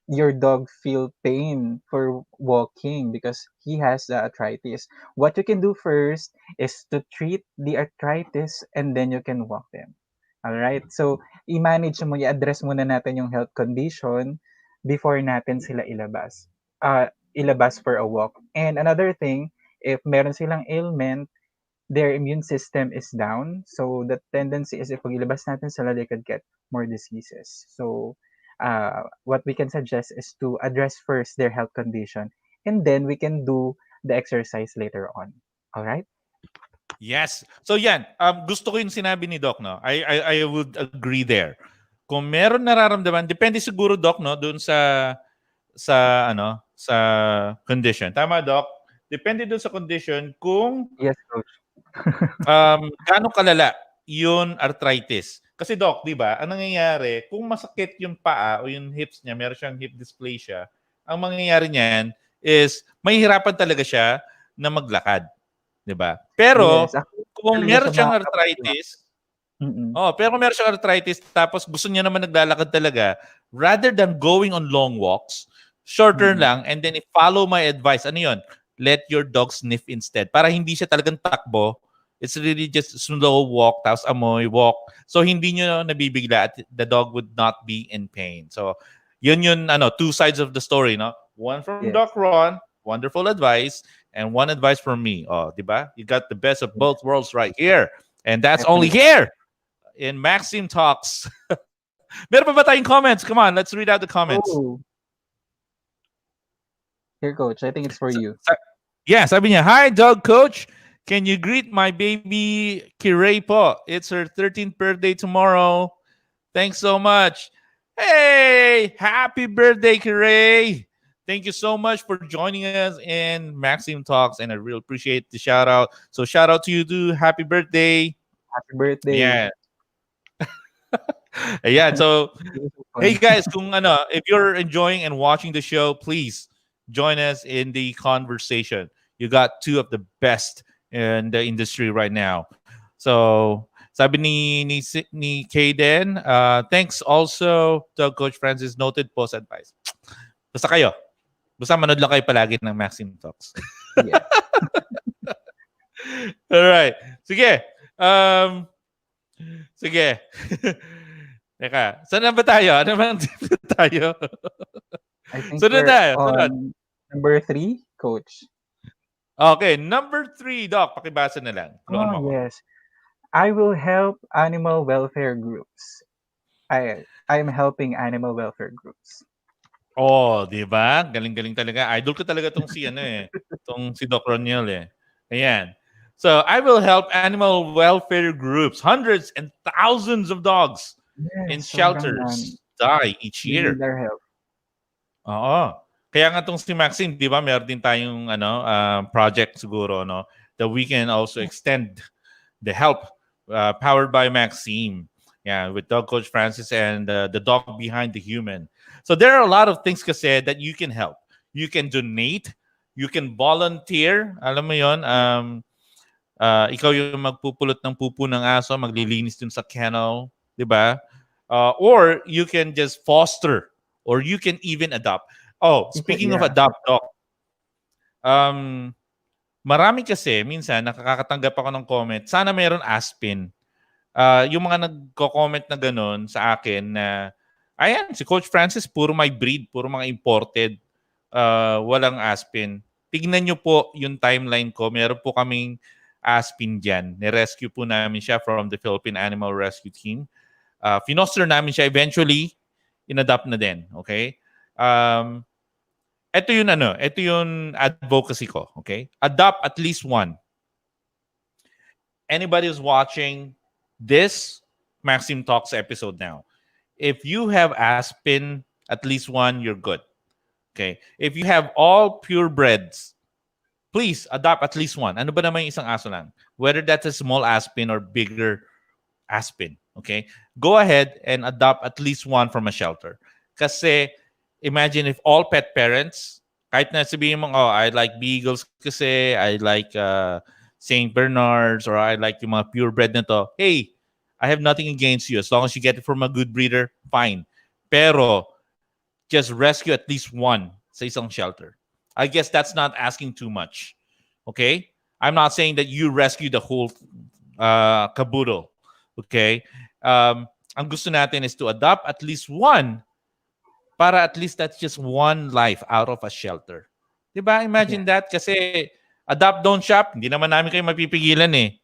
your dog feel pain for walking because he has the arthritis. What you can do first is to treat the arthritis and then you can walk them. All right? So, i-manage mo, i-address muna natin yung health condition before natin sila ilabas for a walk. And another thing, if meron silang ailment, their immune system is down. So the tendency is if ilabas natin sila, they could get more diseases. So what we can suggest is to address first their health condition and then we can do the exercise later on. All right? Yes. So yan, gusto ko yung sinabi ni Doc, no? I would agree there. Kung meron nararamdaman, depende siguro, Doc, no, doon sa condition. Tama, Doc? Depende doon sa condition kung Yes, coach. gaano kalala yun arthritis. Kasi Doc, di ba, ang nangyayari, kung masakit yung paa o yung hips niya, meron siyang hip dysplasia, ang mangyayari niyan is mahihirapan talaga siya na maglakad. Di ba? Yes. Pero Actually, kung talaga meron siya siyang makakapagla. arthritis, Mm-mm. pero meron siyang arthritis tapos gusto niya naman naglalakad talaga, rather than going on long walks, shorter Mm-mm. lang and then follow my advice. Ano yun? Let your dog sniff instead. Para hindi siya talagang takbo. It's really just slow walk, tapos amoy, walk. So hindi nyo nabibigla at the dog would not be in pain. So yun two sides of the story, no? One from Yes, Doc Ron, wonderful advice, and one advice from me. Oh, di ba? You got the best of yes, both worlds right here. And that's only definitely. here in Maxime Talks. Meron pa ba tayong comments? Come on, let's read out the comments. Oh, here, coach. I think it's for you. Yeah, sabi niya, "Hi, dog coach. Can you greet my baby Kirei po? It's her 13th birthday tomorrow. Thanks so much." Hey, happy birthday, Kirei. Thank you so much for joining us in Maxime Talks, and I really appreciate the shout out. So shout out to you too. Happy birthday. Happy birthday. Yeah. Yeah, so This is so hey fun. guys, if you're enjoying and watching the show, please join us in the conversation. You got two of the best in the industry right now. So, sabi ni Kaden, thanks also to Coach Francis noted post advice. Basta kayo. Basta manood lang kayo palagi ng Maxime Talks. Yes. All right. Sige. Sige. Teka, saan na ba tayo? Ano bang tayo? I think Sunod we're tayo. Sunod. on number 3, coach. Okay, number 3, Doc. Pakibasa na lang. Tulungan Oh, mo ako. yes. I will help animal welfare groups. I'm helping animal welfare groups. Oh, di ba? Galing-galing talaga. Idol ko talaga tong tong si Doc Roniel eh. Ayan. So, I will help animal welfare groups. Hundreds and thousands of dogs in Yes, sobrang dami. shelters die each They need year. our help. Oo. Kaya nga tong si Maxine, 'di ba, meron din tayong project siguro no that we can also extend the help powered by Maxime. Yeah, with Dog Coach Francis and the dog behind the human. So there are a lot of things kasi that you can help. You can donate, you can volunteer, alam mo 'yon, ikaw yung magpupulot ng pupu ng aso, maglilinis dun sa kennel, 'di ba? Or you can just foster or you can even adopt. Oh, You can, speaking of yeah. adopt, Doc, um, marami kasi, minsan, nakakatanggap ako ng comment, sana mayroon Aspin. Yung mga nagko-comment na gano'n sa akin na Ayan, si Coach Francis, puro my breed, puro mga imported. Walang Aspin. Tignan nyo po yung timeline ko. Meron po kaming Aspin dyan. Nirescue po namin siya from the Philippine Animal Rescue Team. Finoster namin siya eventually. Inadopt na din. Okay? Ito yung advocacy ko. Okay? Adopt at least one. Anybody who's watching this Maxime Talks episode now, if you have Aspen, at least one, you're good. Okay? If you have all purebreds, please adopt at least one. Ano ba naman yung isang aso lang? Whether that's a small Aspen or bigger Aspen. Okay? Go ahead and adopt at least one from a shelter. Kasi imagine if all pet parents, kahit na sabihin mo, oh, I like beagles kasi, I like St. Bernards, or I like yung mga purebred na to. Hey, I have nothing against you. As long as you get it from a good breeder, fine. Pero, just rescue at least one sa isang shelter. I guess that's not asking too much. Okay? I'm not saying that you rescue the whole caboodle. Okay? Ang gusto natin is to adopt at least one para at least that's just one life out of a shelter. Diba? Imagine that. Kasi adopt, don't shop. Hindi naman namin kayo mapipigilan eh.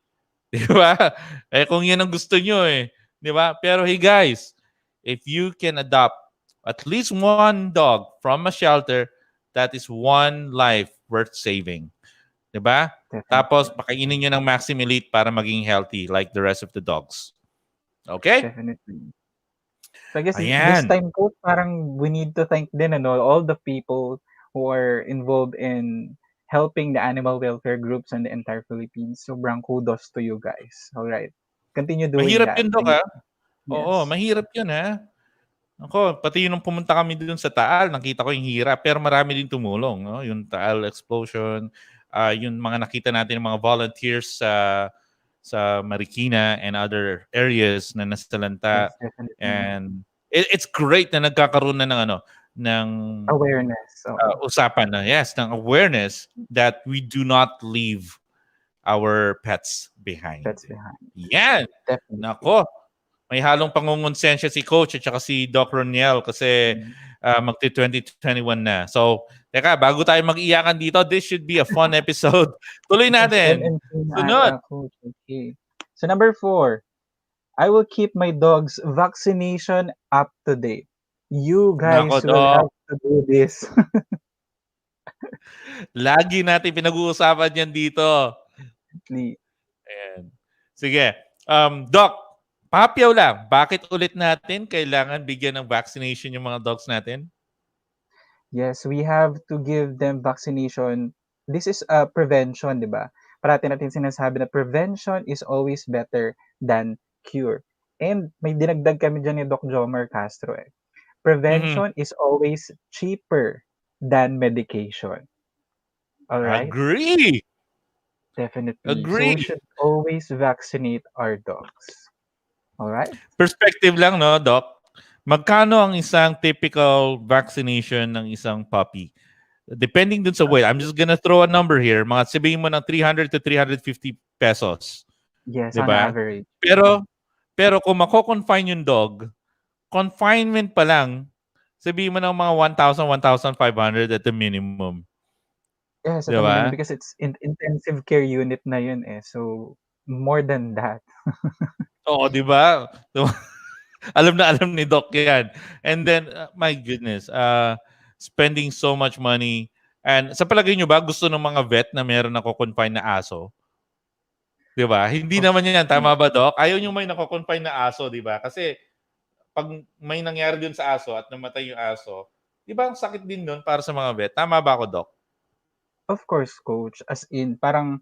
Diba? Eh kung yun ang gusto nyo eh. Diba? Pero hey guys, if you can adopt at least one dog from a shelter, that is one life worth saving. Diba? Definitely. Tapos, pakainin nyo ng Maxime Elite para maging healthy like the rest of the dogs. Okay? Definitely. So I guess this Ayan. time po, parang we need to thank din all the people who are involved in helping the animal welfare groups in the entire Philippines. Sobrang kudos to you guys. All right. Continue doing Mahirap that. yun, Dok, ha? Oo, Yes. mahirap yun, ha? Ako, pati yung pumunta kami dun sa Taal, nakita ko yung hirap. Pero marami din tumulong, no? Yung Taal explosion, yung mga nakita natin ng mga volunteers sa Marikina and other areas na nasalanta. Yes, definitely. And it's great na nagkakaroon na ng Awareness. usapan na, yes, ng awareness that we do not leave our pets behind. That's behind. Yan. Definitely. Nako. May halong pangungonsensya si Coach at saka si Doc Roniel kasi magti-2021 na. So, teka, bago tayo mag-iyakan dito, this should be a fun episode. Tuloy natin. Sunod. Okay. So number 4, I will keep my dog's vaccination up to date. You guys Nako, will Doc. have to do this. Lagi natin pinag-uusapan yan dito. Ayan. Sige. Doc, papiyaw lang. Bakit ulit natin kailangan bigyan ng vaccination yung mga dogs natin? Yes, we have to give them vaccination. This is a prevention, di ba? Parati natin sinasabi na prevention is always better than cure. And may dinagdag kami dyan ni Doc Jomer Castro eh. Prevention is always cheaper than medication. All right? Agree. Definitely. Agree. So we should always vaccinate our dogs. All right? Perspective lang, no, Doc? Magkano ang isang typical vaccination ng isang puppy? Depending dun sa weight. I'm just gonna throw a number here. Mga sabihin mo ng 300 to 350 pesos. Yes, diba? on average. Pero kung mako-confine yung dog, confinement pa lang, sabihin mo ng mga 1,000, 1,500 at the minimum. Yes, at the minimum because it's intensive care unit na yun eh. So, more than that. Oo, di ba? Alam na alam ni Doc yan. And then, my goodness, spending so much money. And sa palagay nyo ba, gusto ng mga vet na meron nako-confine na aso? Di ba? Hindi naman yan. Tama ba, Doc? Ayaw nyo may nako-confine na aso, di ba? Kasi pag may nangyari dun sa aso at namatay yung aso, di ba ang sakit din dun para sa mga vet? Tama ba ako, Doc? Of course, Coach. As in, parang,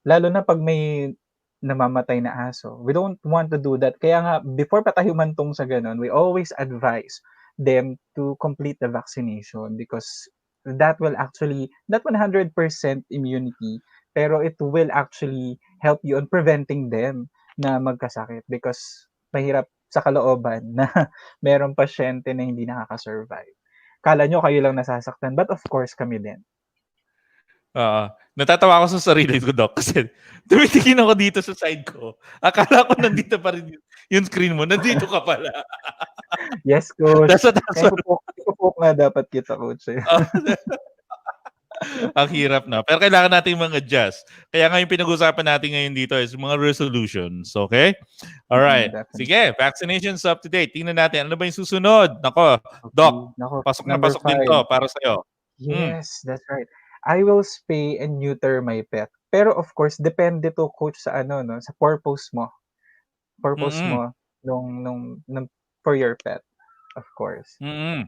lalo na pag may namamatay na aso. We don't want to do that. Kaya nga, before pa tayo mantong sa ganun, we always advise them to complete the vaccination because that will actually, not 100% immunity, pero it will actually help you on preventing them na magkasakit because mahirap sa kalooban na merong pasyente na hindi nakaka-survive. Kala nyo kayo lang nasasaktan, but of course kami din. Natatawa ako sa sarili ko, Doc, kasi tumitingin ako dito sa side ko. Akala ko nandito pa rin yung screen mo. Nandito ka pala. Yes, coach. That's what that's Kaya what ipo-poke nga dapat kita, coach, eh. oh, ang hirap na. Pero kailangan nating mag-adjust. Kaya nga yung pinag-usapan natin ngayon dito is mga resolutions. Okay? Alright. Definitely. Sige, vaccinations up to date. Tingnan natin. Ano ba yung susunod? Nako, Doc, Okay, naku, pasok na number pasok din to 5. para sa'yo. Hmm. Yes, that's right. I will spay and neuter my pet. Pero of course, depende to, coach, sa ano 'no, sa purpose Mm-mm. mo nung for your pet, of course. Mm-mm.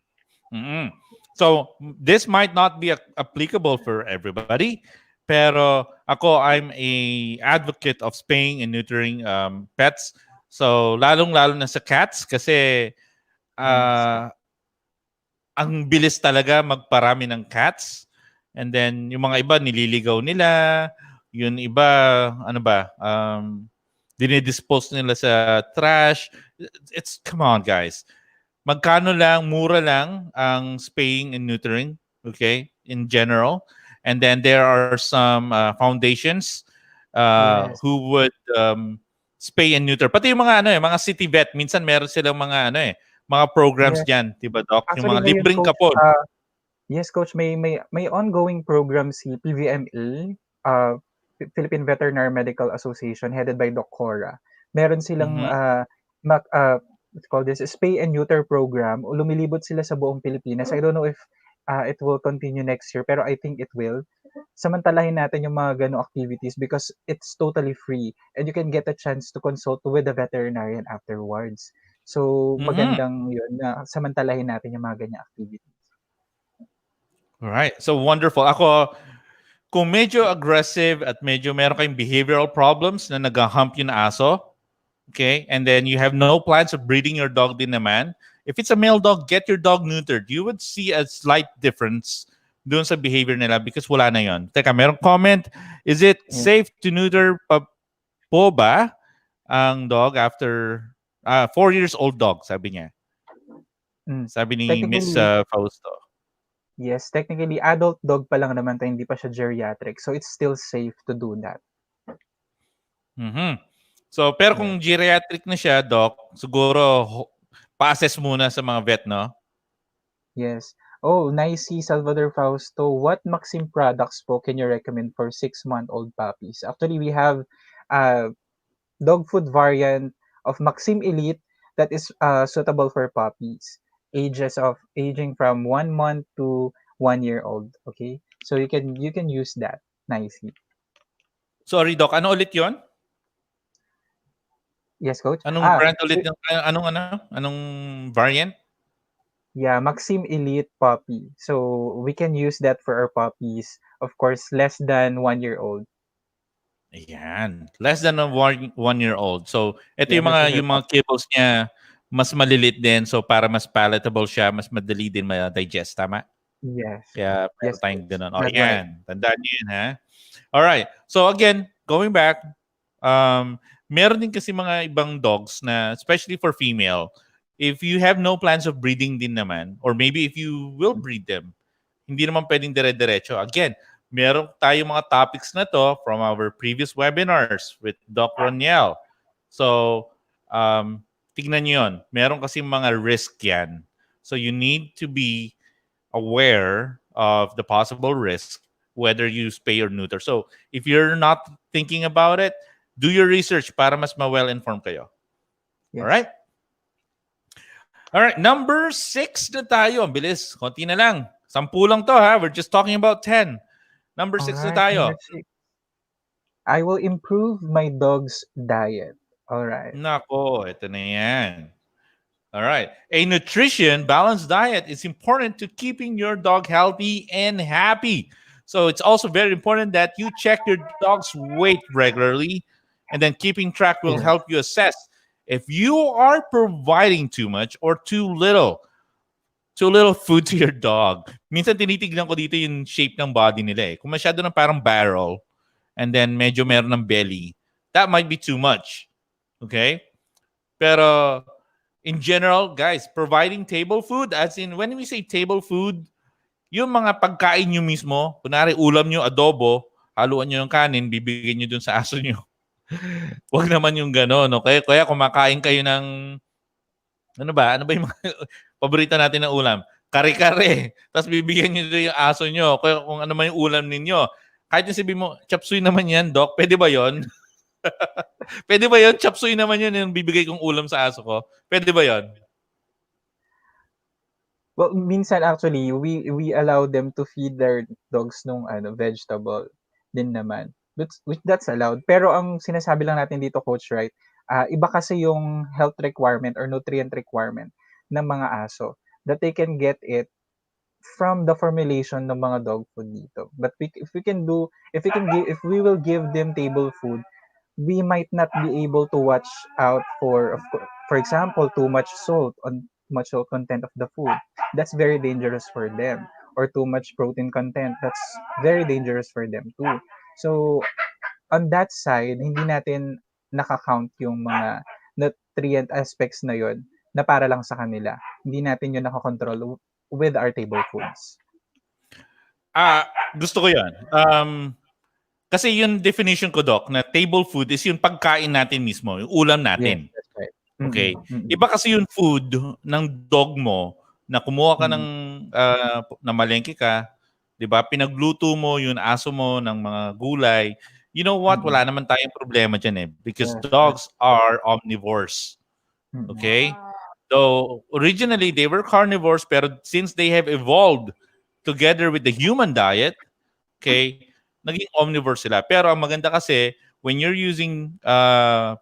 Mm-mm. So, this might not be applicable for everybody, pero ako, I'm a advocate of spaying and neutering pets. So, lalong-lalo na sa cats kasi Yes, uh, ang bilis talaga magparami ng cats. And then, yung mga iba, nililigaw nila. Yung iba, ano ba, dinidispose nila sa trash. Come on, guys. Magkano lang, mura lang ang spaying and neutering, okay, in general. And then there are some foundations yes, who would spay and neuter. Pati yung mga ano mga city vet, minsan meron silang mga mga programs yes. diyan, 'di ba, Doc? Yung Actually mga ngayon, libreng coach, kapon. yes, coach, may ongoing program si PVMA, Philippine Veterinary Medical Association, headed by Doc Cora. Meron silang Mhm. what's called this, spay and neuter program. Lumilibot sila sa buong Pilipinas. I don't know if it will continue next year, pero I think it will. Samantalahin natin yung mga ganong activities because it's totally free and you can get a chance to consult with the veterinarian afterwards. So, Mhm. magandang yun na samantalahin natin yung mga ganyang activities. All right. So wonderful. Ako, kung medyo aggressive at medyo meron kayong behavioral problems na nag-hump yung aso, okay, and then you have no plans of breeding your dog din naman, if it's a male dog, get your dog neutered. You would see a slight difference doon sa behavior nila because wala na yon. Teka, merong comment. Is it Yes. safe to neuter po ba ang dog after 4 years old dog, sabi niya. Mm. Sabi ni Miss Technically, Fausto. yes, technically adult dog pa lang naman 'to, hindi pa siya geriatric. So it's still safe to do that. Mhm. So, pero Yes. kung geriatric na siya, Doc, siguro pa-assess muna sa mga vet, no? Yes. Oh, nice see Salvador Fausto. What Maxim products po can you recommend for 6-month-old puppies? Actually, we have a dog food variant of Maxim Elite that is suitable for puppies. Aging from 1 month to 1 year old. Okay, so you can use that nicely. Sorry, Doc. Ano ulit yon? Yes, coach. Anong brand ulit? Anong variant? Yeah, Maxim Elite puppy. So we can use that for our puppies. Of course, less than 1 year old. Ayan. Less than a 1 year old. So, ito Yeah, yung this mga is our yung mga puppy. kibbles niya mas malilit din. So, para mas palatable siya, mas madali din ma-digest. Tama? Yes. Kaya meron Yes, tayong coach. ganun. O, That's right. yan. Tandaan niyo yun, ha? Alright. So, again, going back, meron din kasi mga ibang dogs na, especially for female, if you have no plans of breeding din naman, or maybe if you will breed them, hindi naman pwedeng dire-diretso. Again, meron tayong mga topics na to from our previous webinars with Doc Roniel. So, tignan nyo yun. Meron kasi mga risk yan. So, you need to be aware of the possible risk whether you spay or neuter. So, if you're not thinking about it, do your research para mas ma-well-informed kayo. Yes. Alright? Alright, number 6 na tayo. Ang bilis. Konti na lang. 10 lang to, ha? We're just talking about 10. Number All 6 na right. Number tayo. 6. I will improve my dog's diet. All right. Nako, ito na yan. All right. A nutrition balanced diet is important to keeping your dog healthy and happy. So it's also very important that you check your dog's weight regularly, and then keeping track will Yes. help you assess if you are providing too much or too little food to your dog. Minsan tinitignan ko dito yung shape ng body nila eh. Kung masyado na parang barrel and then medyo meron ng belly, that might be too much. Okay? Pero in general, guys, providing table food, as in when we say table food, yung mga pagkain nyo mismo, kunwari ulam nyo, adobo, haluan nyo yung kanin, bibigyan nyo dun sa aso nyo. Huwag naman yung gano'n, okay? Kaya kumakain kayo ng Ano ba? Ano ba yung mga paborito natin na ulam? Kare-kare. Tapos bibigyan nyo yung aso nyo. Kung ano man yung ulam ninyo. Kahit yung sabihin mo, chop suey naman yan, Doc. Pwede ba yon? Pwede ba yon? Chop suey naman yun yung bibigay kong ulam sa aso ko. Pwede ba yon? Well, minsan actually we allow them to feed their dogs nung vegetable din naman. That's allowed. Pero ang sinasabi lang natin dito, coach, right? Iba kasi yung health requirement or nutrient requirement ng mga aso that they can get it from the formulation ng mga dog food dito. But if we will give them table food, we might not be able to watch out for example, too much salt content of the food. That's very dangerous for them. Or too much protein content. That's very dangerous for them too. So, on that side, hindi natin nakakount yung mga nutrient aspects na yon na para lang sa kanila. Hindi natin yun nakakontrol with our table foods. Gusto ko yan. Kasi yung definition ko, Doc, na table food is yung pagkain natin mismo, yung ulam Yes, natin. that's right. Okay? Mm-mm, mm-mm, Iba kasi yung food ng dog mo na kumuha ka ng mm-mm. na malengke ka, 'di ba? Pinagluto mo yung aso mo ng mga gulay. You know what? Mm-mm. Wala naman tayong problema diyan eh because Yes, dogs are omnivores. mm-mm. Okay? So originally they were carnivores pero since they have evolved together with the human diet, okay, naging omnivore sila. Pero ang maganda kasi, when you're using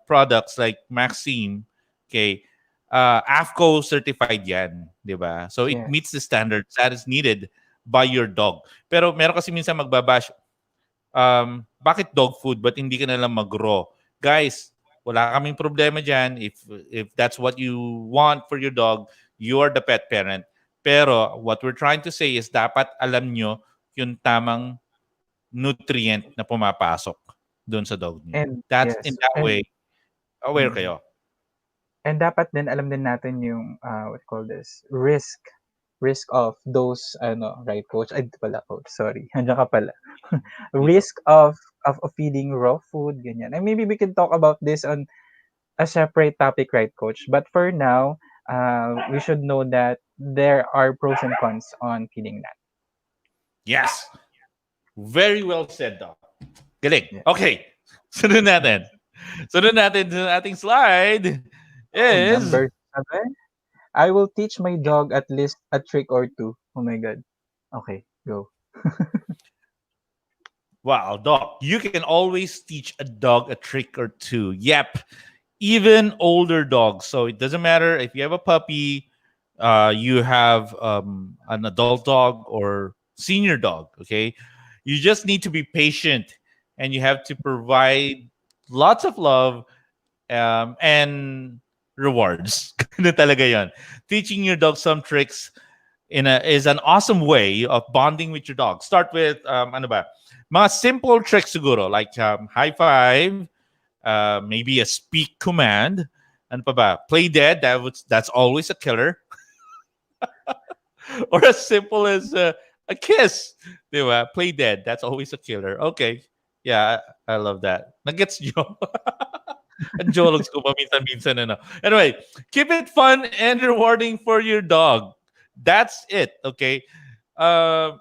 products like Maxime, okay, AFCO certified yan, di ba? So it Yes. meets the standards that is needed by your dog. Pero meron kasi minsan magbabash, bakit dog food? Ba't hindi ka nalang mag-raw? Guys, wala kaming problema dyan. If that's what you want for your dog, you are the pet parent. Pero what we're trying to say is dapat alam nyo yung tamang nutrient na pumapasok doon sa dog niyo. And That's in yes, that and way, aware mm. kayo. And dapat din alam din natin yung what you call this, risk of those right, coach? Ay, di pala coach, sorry. Andiyan ka pala. Dito. Risk of feeding raw food, ganyan. And maybe we can talk about this on a separate topic, right, coach? But for now, we should know that there are pros and cons on feeding that. Yes. Very well said, Doc. Galing. Yeah. Okay. Sunod natin. Sunod natin sa ating slide Oh, is, number 7. I will teach my dog at least a trick or two. Oh my god. Okay, go. wow, Doc, you can always teach a dog a trick or two. Yep. Even older dogs. So it doesn't matter if you have a puppy, you have an adult dog or senior dog. Okay, you just need to be patient, and you have to provide lots of love and rewards. Ganun talaga yon. Teaching your dog some tricks is an awesome way of bonding with your dog. Start with ano ba? Mga simple tricks siguro like high five, maybe a speak command. Ano pa ba? Play dead. That's always a killer. Or as simple as a kiss. Di ba? Play dead. That's always a killer. Okay. Yeah, I love that. Nagets nyo? Ang jologs ko paminsan-minsan. Ano. Anyway, keep it fun and rewarding for your dog. That's it. Okay? Uh,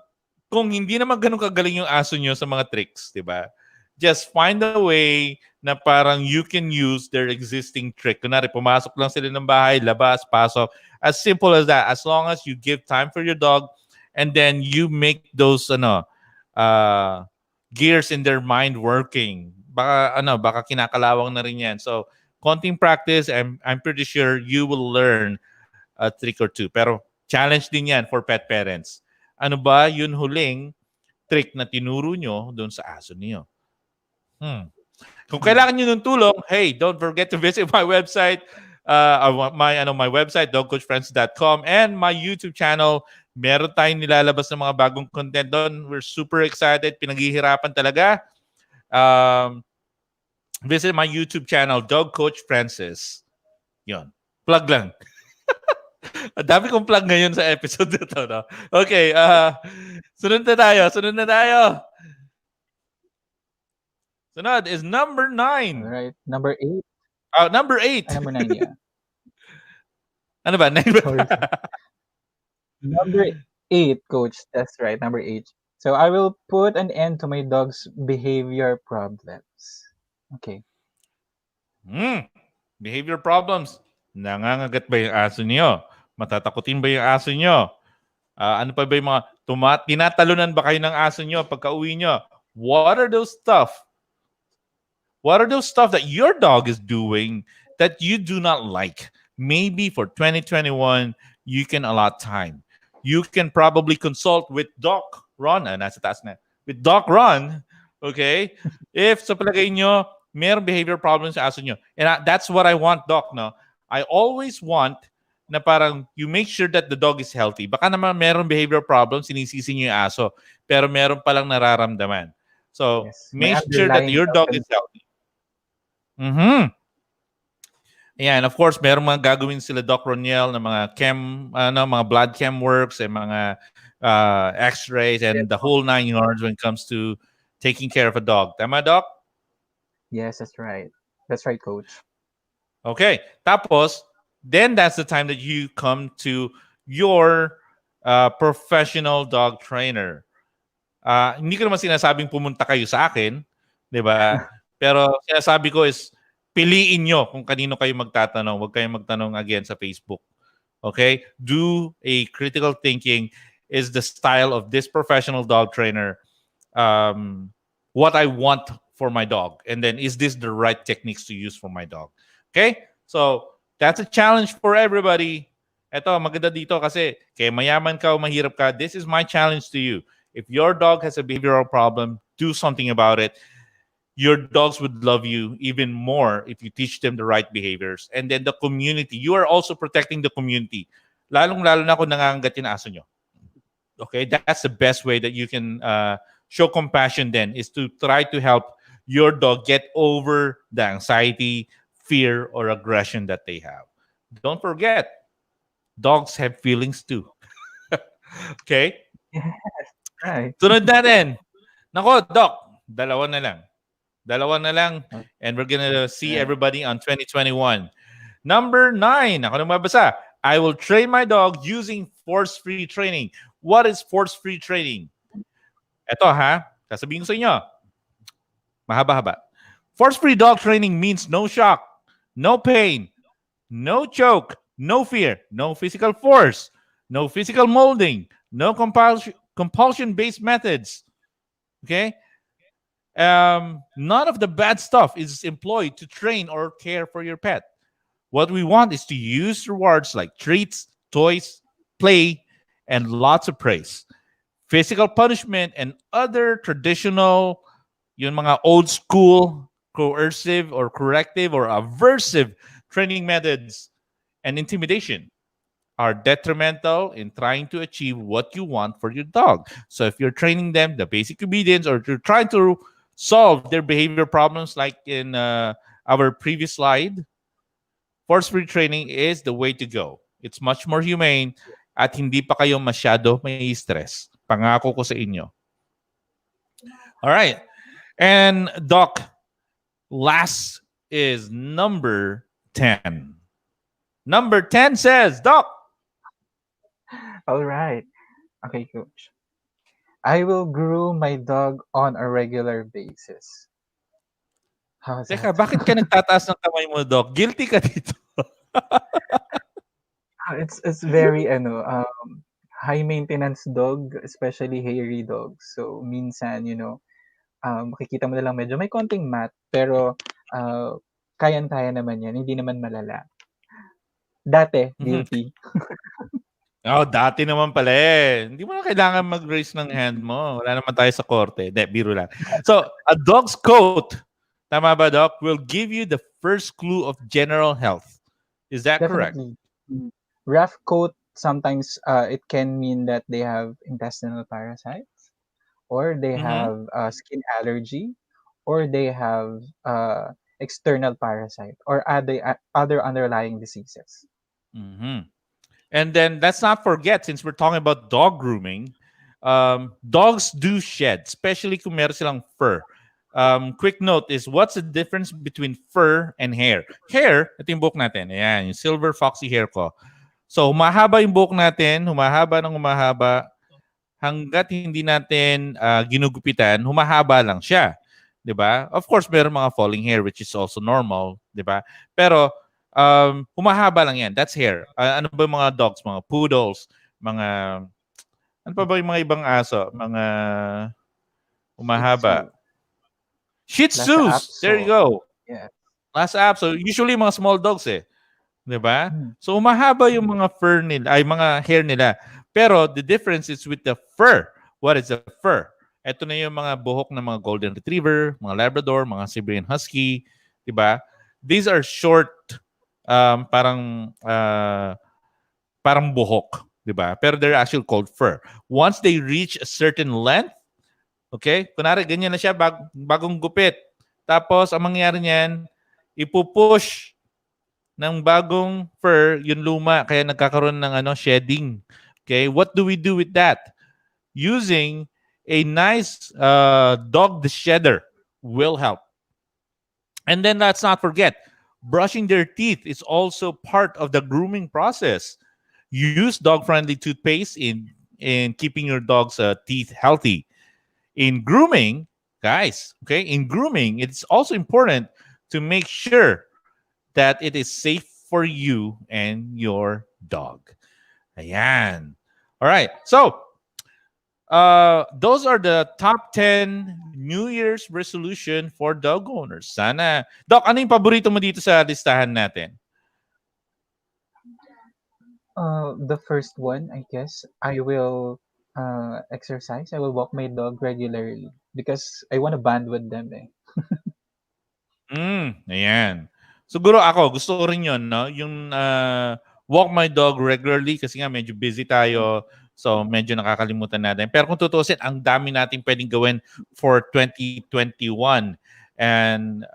kung hindi naman ganun kagaling yung aso nyo sa mga tricks, di ba? Just find a way na parang you can use their existing trick. Kunwari, pumasok lang sila ng bahay, labas, pasok. As simple as that. As long as you give time for your dog and then you make those gears in their mind working. Baka kinakalawang na rin yan. So, konting practice, I'm pretty sure you will learn a trick or two. Pero challenge din yan for pet parents. Ano ba yun huling trick na tinuro nyo doon sa aso niyo? Kung kailangan nyo ng tulong, hey, don't forget to visit my website, my website, dogcoachfriends.com, and my YouTube channel. Meron tayong nilalabas ng mga bagong content doon. We're super excited. Pinaghihirapan talaga. Visit my YouTube channel, Dog Coach Francis. Yun. Plug lang. Ang dami kong plug ngayon sa episode na to. No? Okay. Sunod na tayo. Sunod is number 9. All right. Number 8. Number 8. Number 9, yeah. Ano ba? Sorry. Number eight, coach. That's right, number eight. So I will put an end to my dog's behavior problems. Okay. Hmm. Behavior problems. Nangangagat ba yung aso niyo? Matatakutin ba yung aso niyo? Ano pa ba yung mga tinatalunan ba kayo ng aso niyo pagka uwi niyo? What are those stuff? What are those stuff that your dog is doing that you do not like? Maybe for 2021, you can allot time. You can probably consult with Doc Ron. Nasa taas na. With Doc Ron, okay? If sa palagay nyo, mayroong behavior problems sa aso nyo. And that's what I want, Doc, no? I always want na parang you make sure that the dog is healthy. Baka naman mayroong behavior problems, sinisisi nyo yung aso, pero meron palang nararamdaman. So, Yes. May make sure that underlying your health dog is concern. healthy. Mm-hmm. Yeah, and of course, meron mga gagawin sila Doc Roniel na mga mga blood chem works and mga x-rays Yes, and the coach. whole 9 yards when it comes to taking care of a dog. Tama, Doc? Yes, that's right. That's right, coach. Okay. Tapos, then that's the time that you come to your professional dog trainer. Hindi ko naman sinasabing pumunta kayo sa akin, di ba? Pero sinasabi ko is, piliin nyo kung kanino kayo magtatanong. Huwag kayong magtanong again sa Facebook. Okay? Do a critical thinking. Is the style of this professional dog trainer what I want for my dog? And then, is this the right techniques to use for my dog? Okay? So, that's a challenge for everybody. Ito, maganda dito kasi kaya mayaman ka o mahirap ka, this is my challenge to you. If your dog has a behavioral problem, do something about it. Your dogs would love you even more if you teach them the right behaviors. And then the community, you are also protecting the community. Lalong-lalo na kung nangangagat yung aso nyo. Okay, that's the best way that you can show compassion then, is to try to help your dog get over the anxiety, fear, or aggression that they have. Don't forget, dogs have feelings too. Okay? Yeah, right. Sunod natin. Nako, Doc, dalawa na lang. Dalawa na lang. And we're gonna see Right. everybody on 2021. Number 9. Ako na mabasa. I will train my dog using force-free training. What is force-free training? Ito ha, sasabihin ko sa inyo. Mahaba-haba. Force-free dog training means no shock, no pain, no choke, no fear, no physical force, no physical molding, no compulsion-based methods. Okay? None of the bad stuff is employed to train or care for your pet. What we want is to use rewards like treats, toys, play, and lots of praise. Physical punishment and other traditional, yung mga old school, coercive or corrective or aversive training methods and intimidation are detrimental in trying to achieve what you want for your dog. So if you're training them the basic obedience, or you're trying to solve their behavior problems like in our previous slide, force-free training is the way to go. It's much more humane at hindi pa kayo masyado may stress. Pangako ko sa inyo. All right. And Doc, last is number 10. Number 10 says, Doc, All right. Okay, coach. I will groom my dog on a regular basis. How's teka, that? bakit ka nagtataas ng kamay mo, Doc? Guilty ka dito. It's very high maintenance dog, especially hairy dogs. So minsan, makikita mo na lang medyo may konting mat, pero kayang-kaya naman 'yan, hindi naman malala. Dati, Mhm. guilty. Oh, dati naman pala eh. Hindi mo na kailangan mag-raise ng hand mo. Wala naman tayo sa korte. Hindi, biro lang. So, a dog's coat, tama ba, Doc, will give you the first clue of general health. Is that correct? Definitely. Rough coat, sometimes it can mean that they have intestinal parasites, or they Mm-hmm. have skin allergy, or they have external parasite, or other underlying diseases. Mm-hmm. And then let's not forget, since we're talking about dog grooming, dogs do shed, especially kung meron silang fur. Quick note is, what's the difference between fur and hair? Hair, ito yung buhok natin. Ayan, yung silver foxy hair ko. So, humahaba yung buhok natin, humahaba ng humahaba, hangga't hindi natin ginugupitan, humahaba lang siya. 'Di ba? Of course, meron mga falling hair which is also normal, 'di ba? Pero humahaba lang 'yan. That's hair. Ano ba yung mga dogs, mga poodles, mga ano pa ba yung mga ibang aso? Mga Shih Tzu, humahaba. Shih Lhasa Tzus. There you Apso. go. Yeah. Last app. So usually mga small dogs eh. 'Di ba? Mm, So humahaba yung mga fur nila, ay mga hair nila. Pero the difference is with the fur. What is the fur? Ito na yung mga buhok ng mga golden retriever, mga labrador, mga Siberian husky, 'di ba? These are short parang buhok, 'di ba? Pero they're actually called fur. Once they reach a certain length, okay? Kunwari ganyan na siya bagong gupit. Tapos ang mangyayari niyan, ipupush ng bagong fur yung luma kaya nagkakaroon ng shedding. Okay? What do we do with that? Using a nice dog shedder will help. And then let's not forget, brushing their teeth is also part of the grooming process. Use dog-friendly toothpaste in keeping your dog's teeth healthy. In grooming, guys, okay, in grooming, it's also important to make sure that it is safe for you and your dog. Ayan. All right. So, those are the top 10 New Year's resolution for dog owners. Sana. Doc, ano yung paborito mo dito sa listahan natin? The first one, I guess, I will exercise. I will walk my dog regularly because I want to bond with them. Eh. Ayan. Siguro ako, gusto ko rin yun, no? Yung walk my dog regularly kasi nga medyo busy tayo. So, medyo nakakalimutan natin. Pero kung tutusin, ang dami nating pwedeng gawin for 2021. And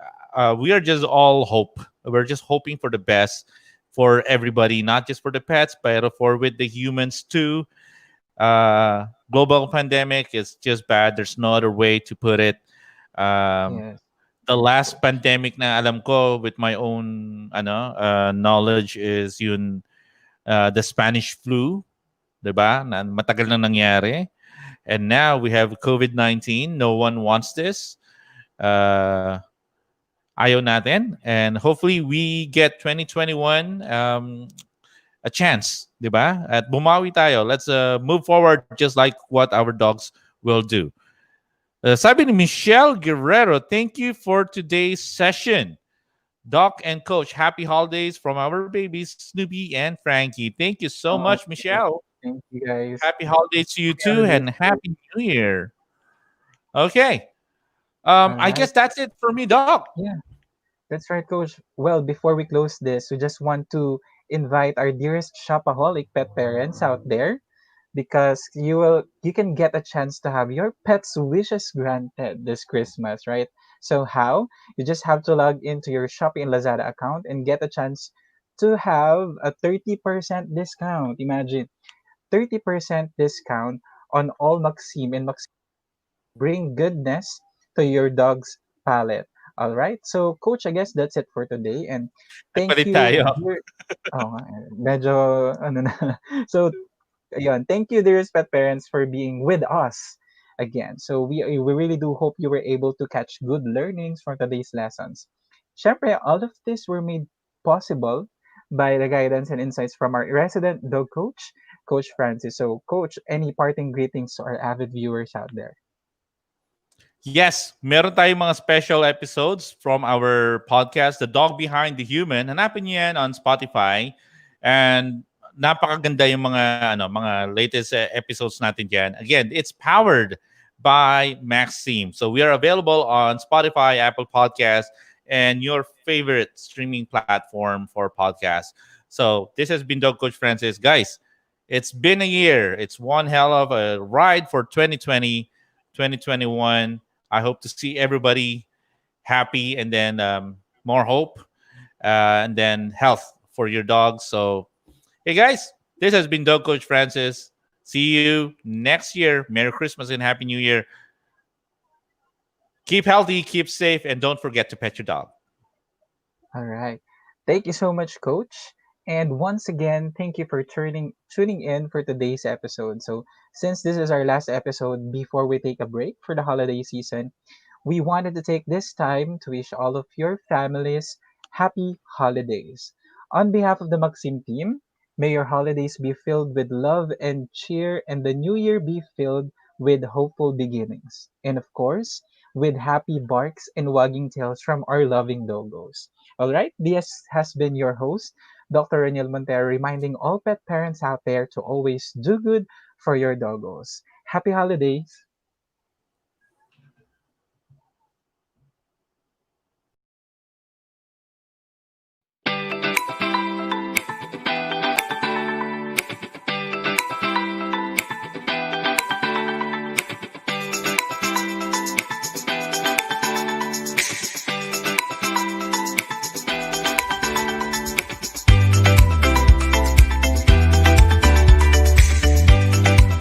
we are just all hope. We're just hoping for the best for everybody, not just for the pets, but for with the humans too. Global pandemic is just bad. There's no other way to put it. Um, Yes. the last pandemic na alam ko with my own knowledge is yun the Spanish flu, 'di ba? Na matagal na nangyari. And now we have COVID-19. No one wants this. Uh, ayaw natin. And hopefully we get 2021 a chance, 'di ba? At bumawi tayo. Let's move forward just like what our dogs will do. Sabi ni Michelle Guerrero, thank you for today's session. Doc and Coach, happy holidays from our babies, Snoopy and Frankie. Thank you so Oh, much, Michelle. thank you guys. Happy holidays to you Happy too, holidays. and Happy New Year. Okay. All I right. guess that's it for me, Doc. Yeah, that's right, Coach. Well, before we close this, we just want to invite our dearest shopaholic pet parents out there because you can get a chance to have your pet's wishes granted this Christmas, right? So how? You just have to log into your Shopee and Lazada account and get a chance to have a 30% discount. Imagine 30% discount on all Maxime and Maxime bring goodness to your dog's palate. All right. So, Coach, I guess that's it for today. And thank Nagpalit you, tayo. dear. Oh, medyo, ano na. So, ayun, thank you, dearest pet parents, for being with us again. So, we really do hope you were able to catch good learnings from today's lessons. Syempre, all of this were made possible by the guidance and insights from our resident dog coach, Coach Francis. So, Coach, any parting greetings to our avid viewers out there? Yes, meron tayong mga special episodes from our podcast, The Dog Behind the Human. Hanapin niyo yan on Spotify. And napakaganda yung mga latest episodes natin diyan. Again, it's powered by Maxime. So we are available on Spotify, Apple Podcasts, and your favorite streaming platform for podcasts. So this has been Dog Coach Francis. Guys, it's been a year. It's one hell of a ride for 2020, 2021. I hope to see everybody happy and then more hope and then health for your dogs. So, hey guys, this has been Dog Coach Francis. See you next year. Merry Christmas and Happy New Year. Keep healthy, keep safe, and don't forget to pet your dog. All right. Thank you so much, Coach. And once again, thank you for tuning in for today's episode. So, since this is our last episode before we take a break for the holiday season, we wanted to take this time to wish all of your families happy holidays. On behalf of the Maxim team, may your holidays be filled with love and cheer, and the new year be filled with hopeful beginnings. And of course, with happy barks and wagging tails from our loving doggos. All right, this has been your host, Dr. Reniel Montero, reminding all pet parents out there to always do good for your doggos. Happy holidays!